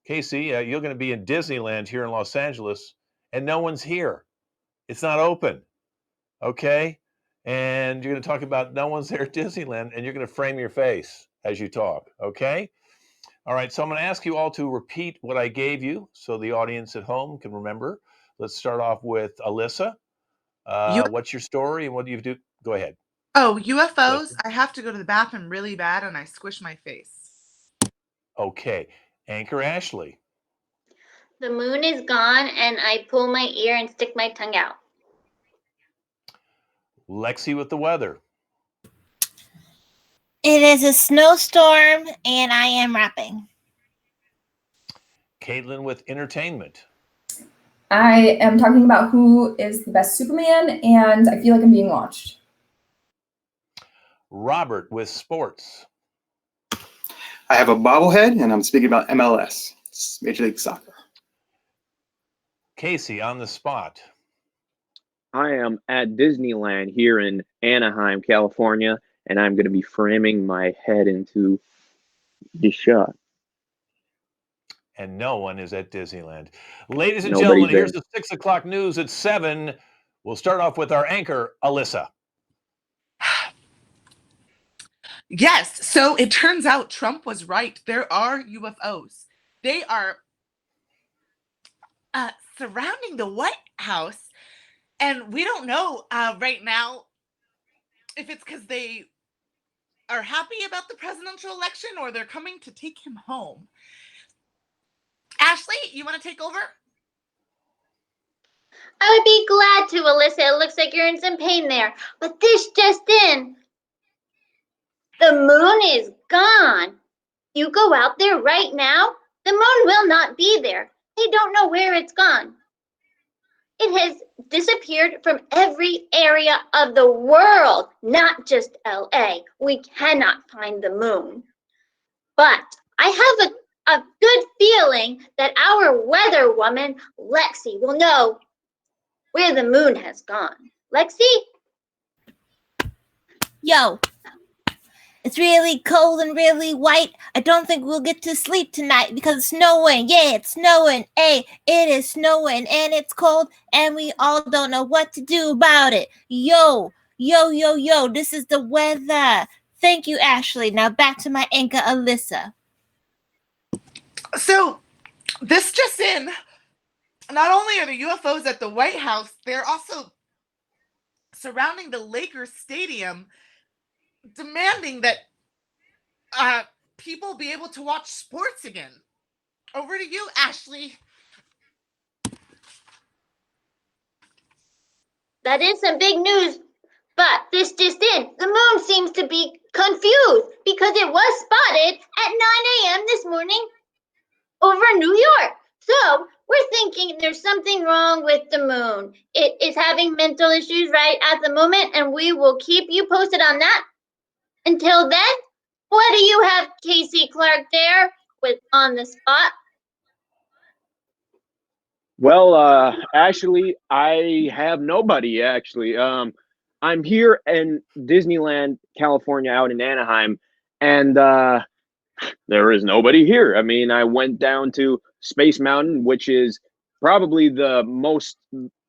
Casey, you're going to be in Disneyland here in Los Angeles, and no one's here. It's not open, okay? And you're going to talk about no one's there at Disneyland, and you're going to frame your face as you talk, okay? All right, so I'm going to ask you all to repeat what I gave you so the audience at home can remember. Let's start off with Alyssa. What's your story and what do you do? Go ahead. Oh, UFOs. I have to go to the bathroom really bad and I squish my face. Okay. Anchor Ashley. The moon is gone and I pull my ear and stick my tongue out. Lexi with the weather. It is a snowstorm and I am rapping. Caitlin with entertainment. I am talking about who is the best Superman, and I feel like I'm being watched. Robert with sports. I have a bobblehead, and I'm speaking about MLS, Major League Soccer. Casey on the spot. I am at Disneyland here in Anaheim, California, and I'm going to be framing my head into the shot. And no one is at Disneyland. Ladies and Nobody's gentlemen, here's there. the 6 o'clock news at 7. We'll start off with our anchor, Alyssa. Yes. So it turns out Trump was right. There are UFOs. They are surrounding the White House. And we don't know right now if it's because they are happy about the presidential election or they're coming to take him home. Ashley, you want to take over? I would be glad to, Alyssa. It looks like you're in some pain there. But this just in. The moon is gone. You go out there right now, the moon will not be there. They don't know where it's gone. It has disappeared from every area of the world, not just LA. We cannot find the moon. But I have a good feeling that our weather woman, Lexi, will know where the moon has gone. Lexi? Yo, it's really cold and really white. I don't think we'll get to sleep tonight because it's snowing. Yeah, it's snowing. Hey, it is snowing and it's cold and we all don't know what to do about it. Yo, this is the weather. Thank you, Ashley. Now back to my anchor, Alyssa. So this just in, not only are the UFOs at the White House, they're also surrounding the Lakers stadium, demanding that people be able to watch sports again. Over to you, Ashley. That is some big news, but this just in. The moon seems to be confused because it was spotted at 9 a.m. this morning over New York. So we're thinking there's something wrong with the moon. It is having mental issues right at the moment, and we will keep you posted on that. Until then, what do you have, Casey Clark, there with on the spot? Well, actually, I have nobody, actually. I'm here in Disneyland, California, out in Anaheim, and there is nobody here. I mean, I went down to Space Mountain, which is probably the most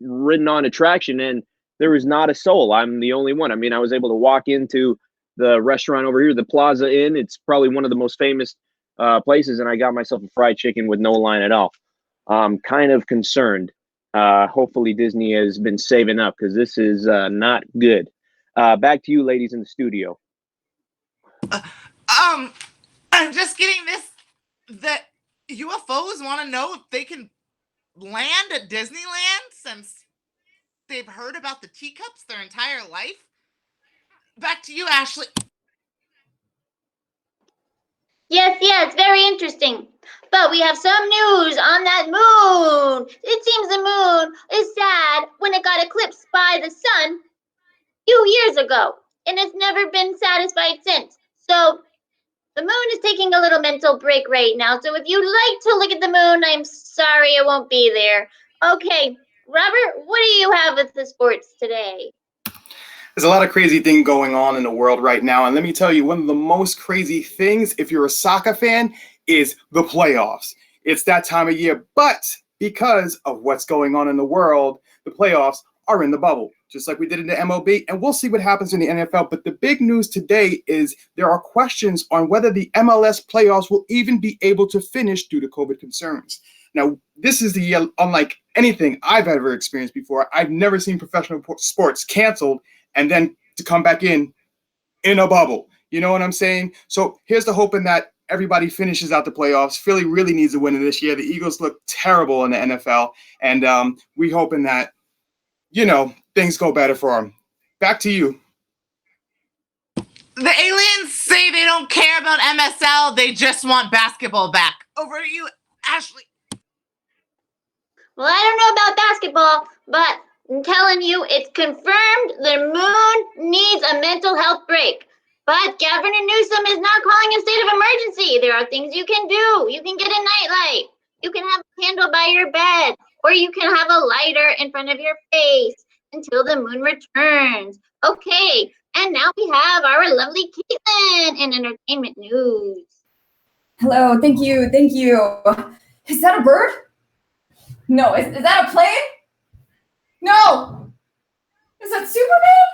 ridden on attraction, and there was not a soul. I'm the only one. I mean, I was able to walk into the restaurant over here, the Plaza Inn. It's probably one of the most famous places, and I got myself a fried chicken with no line at all. I'm kind of concerned. Hopefully Disney has been saving up because this is not good. Back to you, ladies in the studio. I'm just getting this, that UFOs want to know if they can land at Disneyland since they've heard about the teacups their entire life. Back to you, Ashley. Yes, very interesting. But we have some news on that moon. It seems the moon is sad when it got eclipsed by the sun a few years ago, and it's never been satisfied since. So the moon is taking a little mental break right now. So if you'd like to look at the moon, I'm sorry it won't be there. Okay, Robert, what do you have with the sports today? There's a lot of crazy thing going on in the world right now. And let me tell you, one of the most crazy things, if you're a soccer fan, is the playoffs. It's that time of year. But because of what's going on in the world, the playoffs are in the bubble, just like we did in the MLB. And we'll see what happens in the NFL. But the big news today is there are questions on whether the MLS playoffs will even be able to finish due to COVID concerns. Now, this is the year unlike anything I've ever experienced before. I've never seen professional sports canceled and then to come back in a bubble. You know what I'm saying? So here's the hoping that everybody finishes out the playoffs. Philly really needs a win this year. The Eagles look terrible in the NFL, and we hoping that, things go better for them. Back to you. The aliens say they don't care about MSL. They just want basketball back. Over to you, Ashley. Well, I don't know about basketball, but I'm telling you, it's confirmed the moon needs a mental health break. But Governor Newsom is not calling a state of emergency. There are things you can do. You can get a nightlight. You can have a candle by your bed. Or you can have a lighter in front of your face. until the moon returns. Okay, and now we have our lovely Caitlin in entertainment news. Hello, thank you, thank you. Is that a bird? No, is that a plane? No! Is that Superman?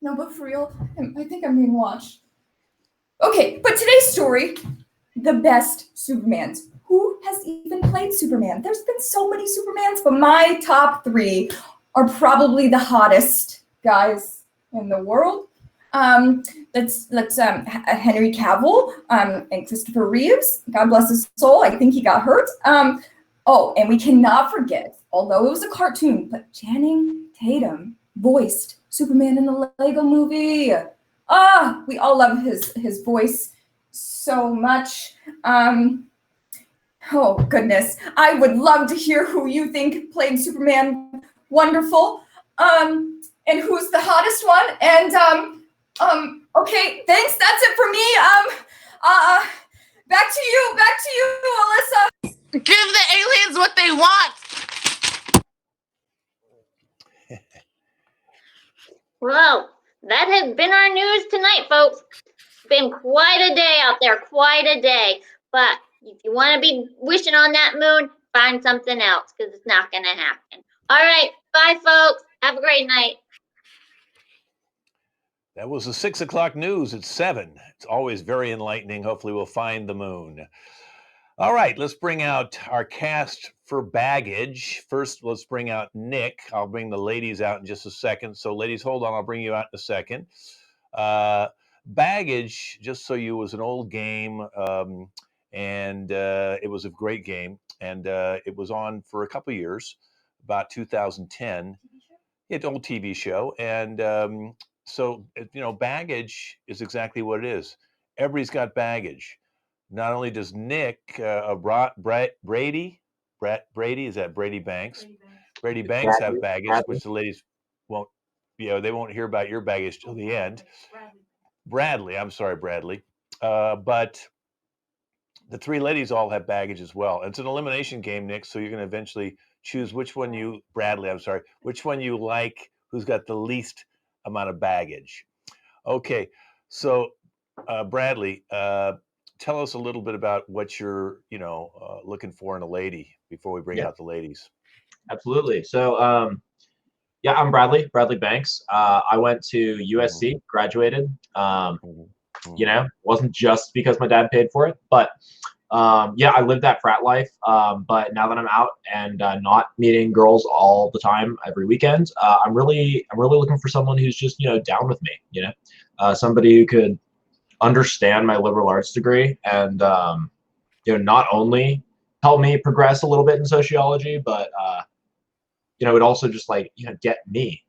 No, but for real, I think I'm being watched. Okay, but today's story, the best Supermans. Who has even played Superman? There's been so many Supermans, but my top 3 are probably the hottest guys in the world. That's Henry Cavill and Christopher Reeves. God bless his soul. I think he got hurt. Oh, and we cannot forget, although it was a cartoon, but Channing Tatum voiced Superman in the Lego movie. We all love his voice so much. Oh goodness, I would love to hear who you think played Superman wonderful. And who's the hottest one? And okay, thanks. That's it for me. Back to you, Alyssa. Give the aliens what they want. Well, that has been our news tonight, folks. Been quite a day out there, quite a day. But if you want to be wishing on that moon, find something else, because it's not going to happen. All right, bye, folks. Have a great night. That was the 6 o'clock news at 7. It's always very enlightening. Hopefully we'll find the moon. All right, let's bring out our cast for baggage. First, let's bring out Nick. I'll bring the ladies out in just a second. So ladies, hold on. I'll bring you out in a second. Baggage, just so you, was an old game, and it was a great game. And it was on for a couple years, about 2010. It's an old TV show. And so, baggage is exactly what it is. Everybody's got baggage. Not only does Nick, Brady, is that Brady Banks? Brady Banks have baggage, which the ladies won't, they won't hear about your baggage till the end. Bradley, I'm sorry, Bradley. But the 3 ladies all have baggage as well. And it's an elimination game, Nick, so you're going to eventually choose which one you like, who's got the least amount of baggage. Okay, so Bradley, tell us a little bit about what you're, looking for in a lady before we bring out the ladies. Absolutely. So, I'm Bradley Banks. I went to USC, graduated. Wasn't just because my dad paid for it, but I lived that frat life. But now that I'm out and not meeting girls all the time every weekend, I'm really looking for someone who's just down with me. Somebody who could understand my liberal arts degree and not only help me progress a little bit in sociology, but it would also just get me,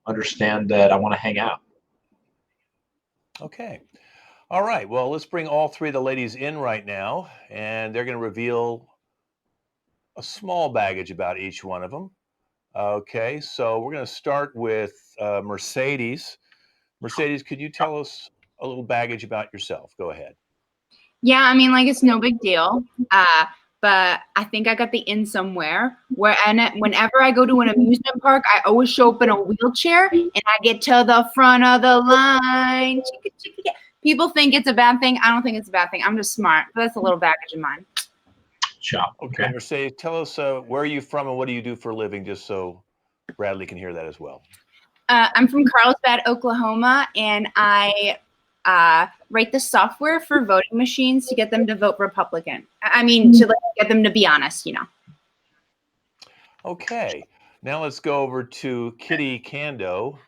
understand that I want to hang out. Okay. All right. Well, let's bring all 3 of the ladies in right now, and they're going to reveal a small baggage about each one of them. Okay. So we're going to start with Mercedes. Mercedes, could you tell us a little baggage about yourself? Go ahead. Yeah, I mean, it's no big deal. But I think I got the in somewhere. Whenever I go to an amusement park, I always show up in a wheelchair, and I get to the front of the line. People think it's a bad thing. I don't think it's a bad thing. I'm just smart. But that's a little baggage of mine. Chop. Okay, Mercedes, tell us where are you from and what do you do for a living, just so Bradley can hear that as well. I'm from Carlsbad, Oklahoma, and I write the software for voting machines to get them to vote Republican. To get them to be honest, Okay, now let's go over to Kitty Kando.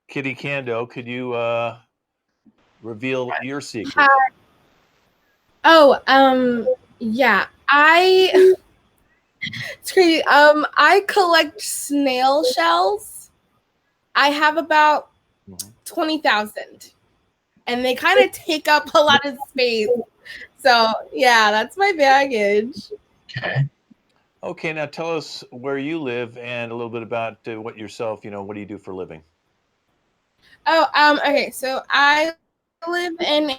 Kitty Kando, could you reveal your secret? It's crazy. I collect snail shells. I have about 20,000. And they kind of take up a lot of space. So, that's my baggage. Okay, now tell us where you live and a little bit about what yourself, what do you do for a living? Okay, so I live in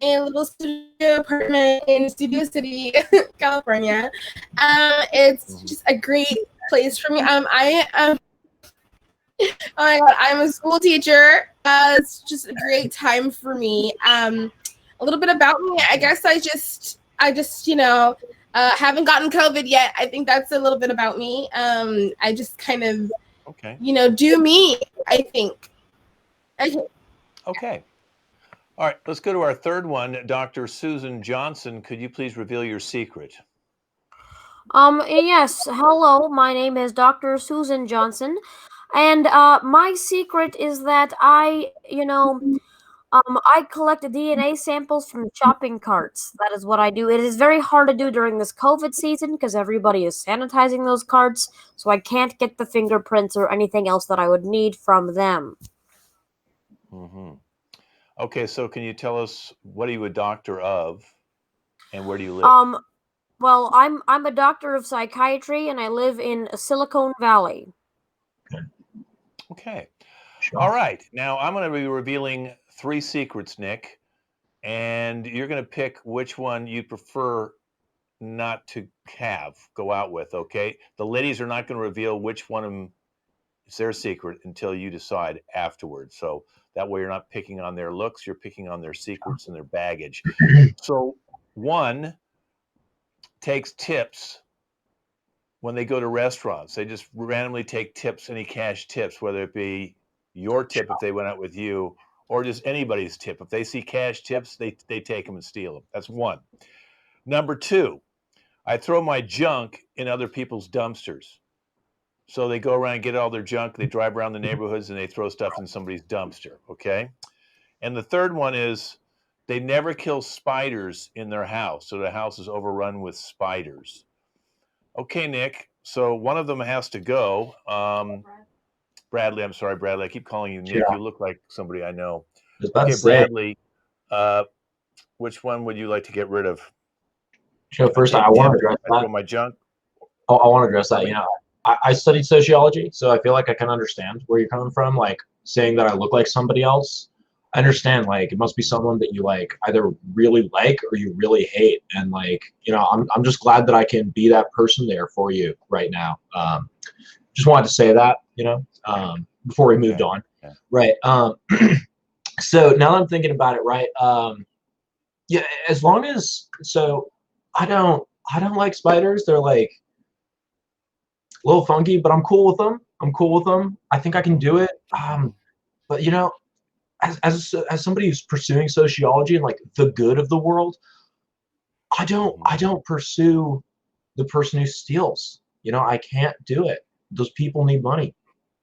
a little studio apartment in Studio City, California. It's just a great place for me. I am. Oh my god, I'm a school teacher. It's just a great time for me. A little bit about me. I guess I just haven't gotten COVID yet. I think that's a little bit about me. I just kind of do me. I think. Okay. All right, let's go to our third one. Dr. Susan Johnson, could you please reveal your secret? Yes. Hello, my name is Dr. Susan Johnson, and my secret is that I collect DNA samples from shopping carts. That is what I do. It is very hard to do during this COVID season because everybody is sanitizing those carts, so I can't get the fingerprints or anything else that I would need from them. Mm-hmm. Okay, so can you tell us what are you a doctor of, and where do you live? Well, I'm a doctor of psychiatry, and I live in Silicon Valley. Okay. Sure. All right. Now I'm going to be revealing 3 secrets, Nick, and you're going to pick which one you prefer not to go out with, okay? The ladies are not going to reveal which one of them is their secret until you decide afterwards. So that way you're not picking on their looks, you're picking on their secrets and their baggage. So one takes tips when they go to restaurants. They just randomly take tips, any cash tips, whether it be your tip if they went out with you or just anybody's tip. If they see cash tips, they take them and steal them. That's one. Number 2, I throw my junk in other people's dumpsters. So they go around and get all their junk. They drive around the neighborhoods and they throw stuff in somebody's dumpster. Okay. And the third one is they never kill spiders in their house. So the house is overrun with spiders. Okay, Nick. So one of them has to go. Bradley, I'm sorry, Bradley. I keep calling you Nick. Yeah. You look like somebody I know. I was about Okay, to say, Bradley, which one would you like to get rid of? so first I want to address I throw that. my junk. Oh, I want to address that. You know, I studied sociology, so I feel like I can understand where you're coming from. Like saying that I look like somebody else. I understand. Like it must be someone that you like either really like or you really hate. And like, you know, I'm just glad that I can be that person there for you right now. Just wanted to say that, you know, before we moved on. Yeah. Right. So now that I'm thinking about it, right. Yeah, as long as I don't like spiders. They're like a little funky, but I'm cool with them. I think I can do it. But you know, as somebody who's pursuing sociology and like the good of the world, I don't pursue the person who steals. You know, I can't do it. Those people need money.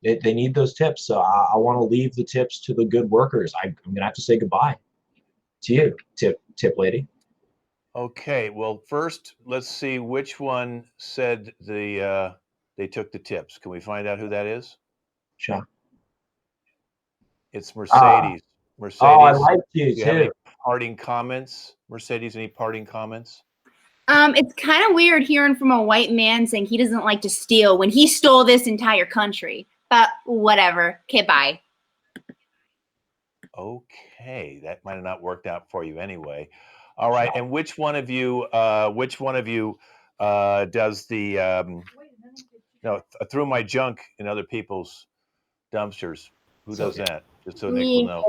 They need those tips. So I want to leave the tips to the good workers. I'm gonna have to say goodbye to you, tip lady. Okay, well, first, let's see which one said they took the tips. Can we find out who that is? Sure. It's Mercedes. Oh, I Mercedes, like you do you have any too. parting comments? Mercedes, any parting comments? It's kind of weird hearing from a white man saying he doesn't like to steal when he stole this entire country. But whatever. Okay, bye. Okay, that might have not worked out for you anyway. All right, and which one of you does the no, I threw my junk in other people's dumpsters. Who does that? Just so Nick will know.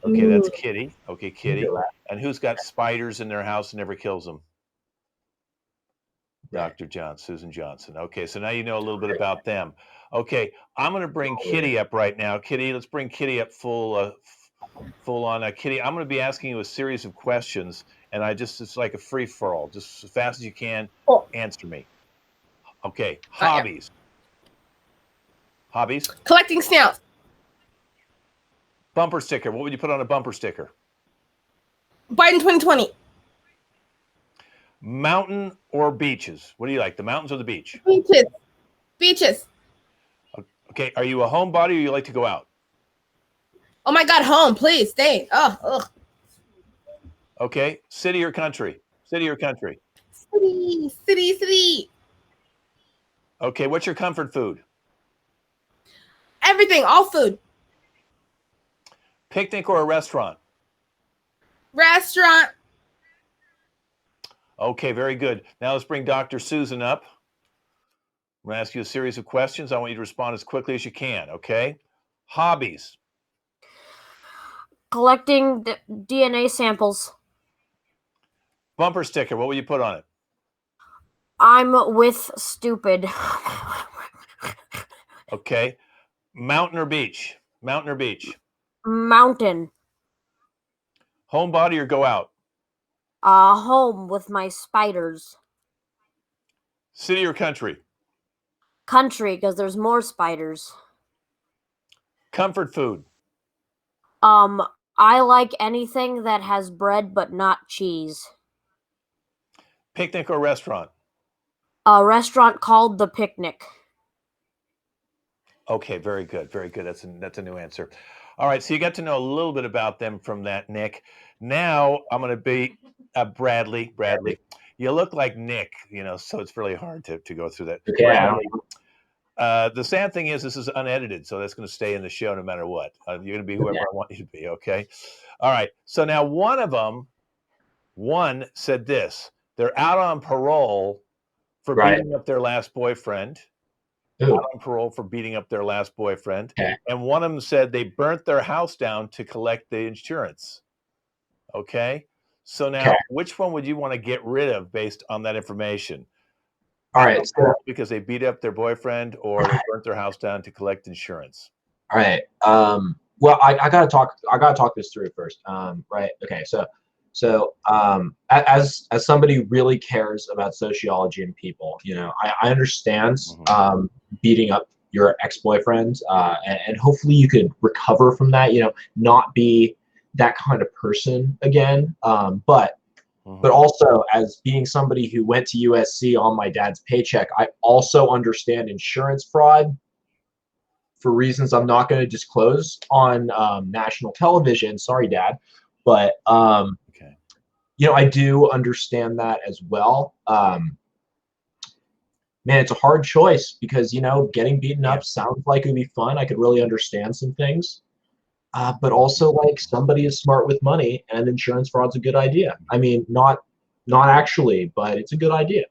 Okay, that's Kitty. Okay, Kitty. And who's got spiders in their house and never kills them? Dr. Susan Johnson. Okay, so now you know a little bit about them. Okay, I'm going to bring Kitty up right now. Kitty, let's bring Kitty up full on. Kitty, I'm going to be asking you a series of questions, and it's like a free for all. Just as fast as you can, answer me. Okay, hobbies. Hobbies? Collecting snails. Bumper sticker. What would you put on a bumper sticker? Biden 2020. Mountain or beaches? What do you like, the mountains or the beach? Beaches. Beaches. Okay, are you a homebody or you like to go out? Oh my God, home, please stay. Ugh. Okay, city or country? City or country? City. Okay, what's your comfort food? Everything, all food. Picnic or a restaurant? Restaurant. Okay, very good. Now let's bring Dr. Susan up. I'm going to ask you a series of questions. I want you to respond as quickly as you can, okay? Hobbies. Collecting DNA samples. Bumper sticker. What will you put on it? I'm with stupid. Okay. Mountain or beach? Mountain or beach? Mountain. Homebody or go out? Home with my spiders. City or country? Country, because there's more spiders. Comfort food? I like anything that has bread but not cheese. Picnic or restaurant? A restaurant called The Picnic. Okay, very good, very good. That's a new answer. All right, so you got to know a little bit about them from that, Nick. Now I'm going to be Bradley. Bradley, you look like Nick, so it's really hard to go through that. Okay. Bradley, the sad thing is this is unedited, so that's going to stay in the show no matter what. You're going to be whoever I want you to be, okay? All right, so now one said this. They're out on parole for beating up their last boyfriend. Out on parole for beating up their last boyfriend. Okay. And one of them said they burnt their house down to collect the insurance. Okay? So now, which one would you want to get rid of based on that information? All right. So, because they beat up their boyfriend or they burnt their house down to collect insurance. all right. Well, I gotta talk this through first. Right. Okay. So as somebody who really cares about sociology and people, I understand beating up your ex-boyfriend, and hopefully you could recover from that. Not be that kind of person again. But also, as being somebody who went to USC on my dad's paycheck, I also understand insurance fraud for reasons I'm not going to disclose on national television. Sorry, Dad. But, I do understand that as well. Man, it's a hard choice because, getting beaten up sounds like it would be fun. I could really understand some things. But also, like, somebody is smart with money, and insurance fraud's a good idea. I mean, not actually, but it's a good idea.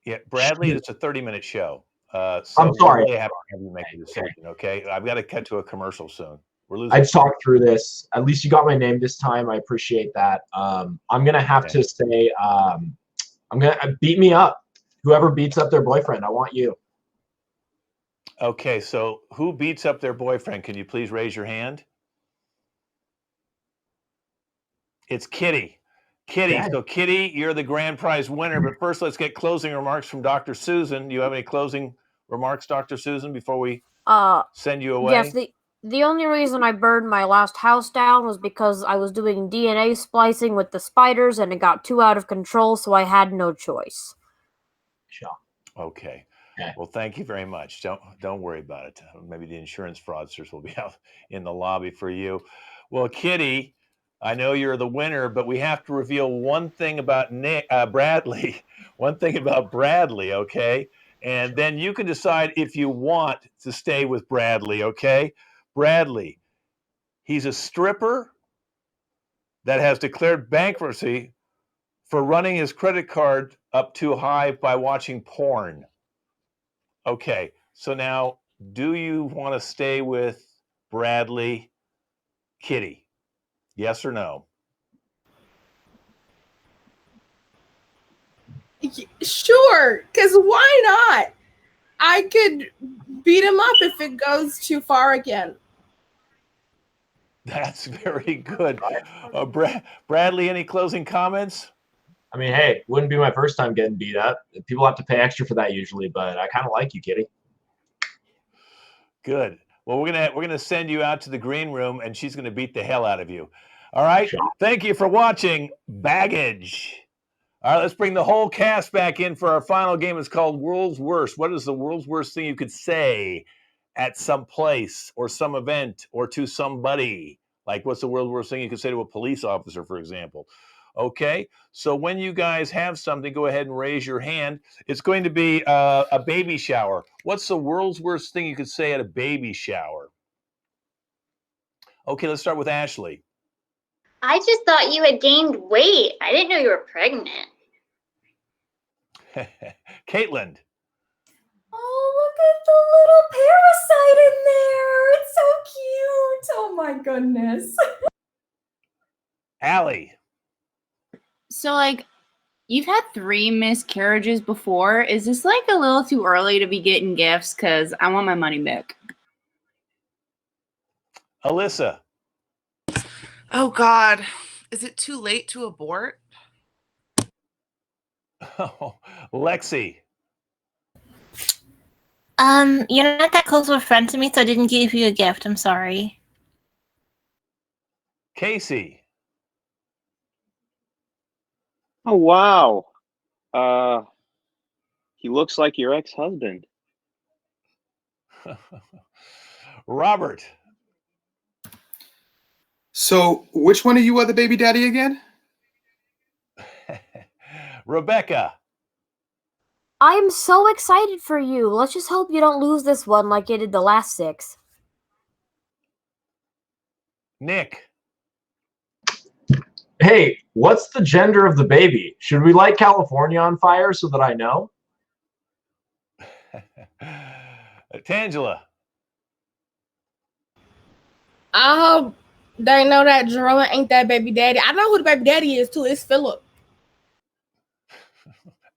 Yeah, Bradley, it's a 30-minute show. So I'm sorry. We really have to have you make a decision, okay? I've got to cut to a commercial soon. We're losing. I'd talk through this. At least you got my name this time. I appreciate that. I'm gonna have to say, I'm gonna beat me up. Whoever beats up their boyfriend, I want you. Okay, so who beats up their boyfriend? Can you please raise your hand? It's Kitty. Kitty. Okay. So Kitty, you're the grand prize winner. But first, let's get closing remarks from Dr. Susan. Do you have any closing remarks, Dr. Susan, before we send you away? Yes, the only reason I burned my last house down was because I was doing DNA splicing with the spiders and it got too out of control, so I had no choice. Sure. Okay. Well, thank you very much. Don't worry about it. Maybe the insurance fraudsters will be out in the lobby for you. Well, Kitty, I know you're the winner, but we have to reveal one thing about Bradley. One thing about Bradley, okay? And then you can decide if you want to stay with Bradley, okay? Bradley, he's a stripper that has declared bankruptcy for running his credit card up too high by watching porn. Okay, so now, do you want to stay with Bradley? Kitty, yes or no? Sure, because why not? I could beat him up if it goes too far again. That's very good. Bradley, any closing comments? I mean, hey, wouldn't be my first time getting beat up. People have to pay extra for that usually, but I kind of like you, Kitty. Good. Well, we're gonna send you out to the green room, and she's gonna beat the hell out of you. All right. Sure. Thank you for watching Baggage. All right, let's bring the whole cast back in for our final game. It's called World's Worst. What is the world's worst thing you could say at some place or some event or to somebody? Like, what's the world's worst thing you could say to a police officer, for example? Okay, so when you guys have something, go ahead and raise your hand. It's going to be a baby shower. What's the world's worst thing you could say at a baby shower? Okay, let's start with Ashley. I just thought you had gained weight. I didn't know you were pregnant. Caitlin. Look at the little parasite in there. It's so cute. Oh my goodness. Allie. So, like, you've had 3 miscarriages before. Is this like a little too early to be getting gifts? Because I want my money back. Alyssa. Oh God, is it too late to abort? Oh, Lexi. You're not that close of a friend to me, so I didn't give you a gift. I'm sorry. Casey. Oh wow. He looks like your ex-husband. Robert. So, which one of you are the baby daddy again? Rebecca. I am so excited for you. Let's just hope you don't lose this one like you did the last 6. Nick. Hey, what's the gender of the baby? Should we light California on fire so that I know? Tangela. I hope they know that Jerome ain't that baby daddy. I know who the baby daddy is too. It's Philip.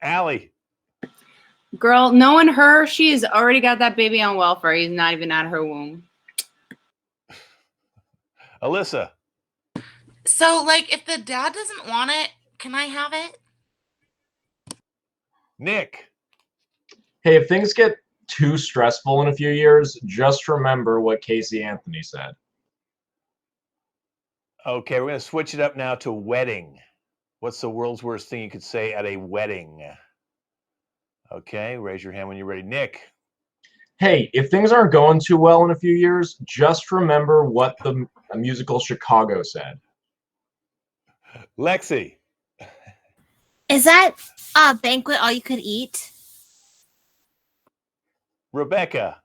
Allie. Girl, knowing her, she's already got that baby on welfare. He's not even out of her womb. Alyssa. So, like, if the dad doesn't want it, can I have it? Nick. Hey, if things get too stressful in a few years, just remember what Casey Anthony said. Okay, we're going to switch it up now to wedding. What's the world's worst thing you could say at a wedding? Okay, raise your hand when you're ready. Nick. Hey, if things aren't going too well in a few years, just remember what the musical Chicago said. Lexi. Is that a banquet all you could eat? Rebecca.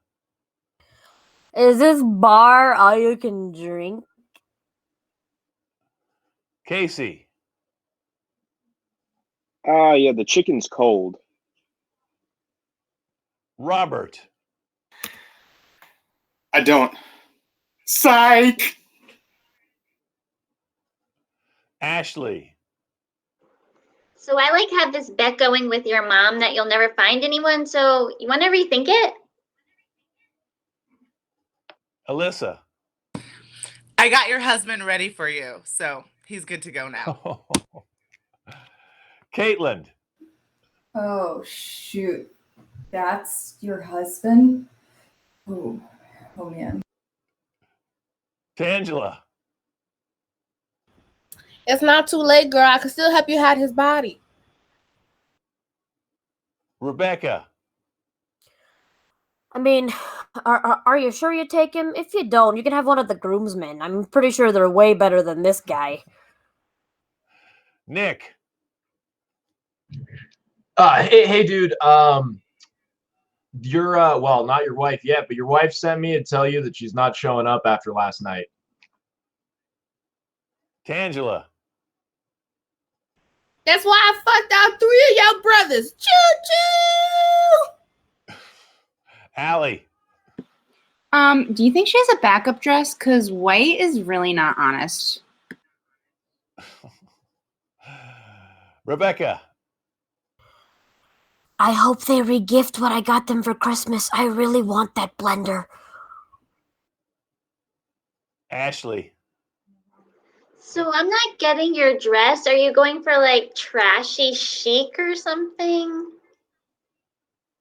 Is this bar all you can drink? Casey. Yeah, the chicken's cold. Robert. I don't. Psych! Ashley. So I like have this bet going with your mom that you'll never find anyone. So you want to rethink it? Alyssa. I got your husband ready for you, so he's good to go now. Caitlin. Oh, shoot. That's your husband? Oh, oh man. Tangela. It's not too late, girl. I can still help you hide his body. Rebecca. I mean, are you sure you take him? If you don't, you can have one of the groomsmen. I'm pretty sure they're way better than this guy. Nick. Hey, dude. Your well, not your wife yet, but your wife sent me to tell you that she's not showing up after last night. Tangela. That's why I fucked out 3 of your brothers. Choo choo. Allie. Do you think she has a backup dress? Because white is really not honest. Rebecca. I hope they regift what I got them for Christmas. I really want that blender. Ashley. So I'm not getting your dress. Are you going for like trashy chic or something?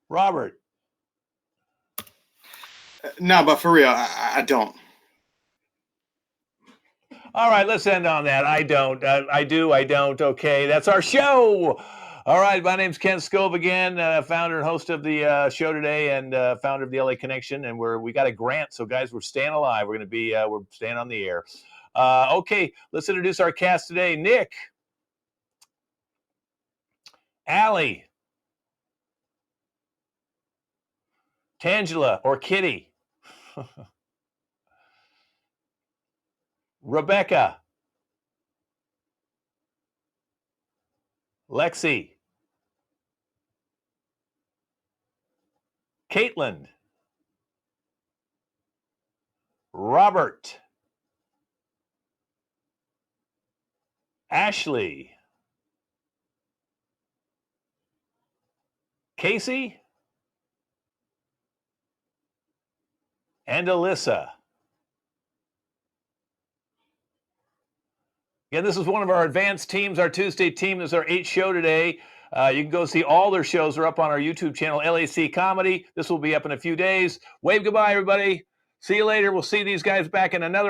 Robert. No, but for real, I don't. All right, let's end on that. I don't. I do. I don't. Okay, that's our show. All right, my name's Ken Scove again, founder and host of the show today, and founder of the LA Connection. And we got a grant, so guys, we're staying alive. We're staying on the air. Okay, let's introduce our cast today. Nick, Allie, Tangela or Kitty, Rebecca, Lexi, Caitlin, Robert, Ashley, Casey, and Alyssa. Again, this is one of our advanced teams, our Tuesday team. This is our 8th show today. You can go see all their shows. They're up on our YouTube channel, LAC Comedy. This will be up in a few days. Wave goodbye, everybody. See you later. We'll see these guys back in another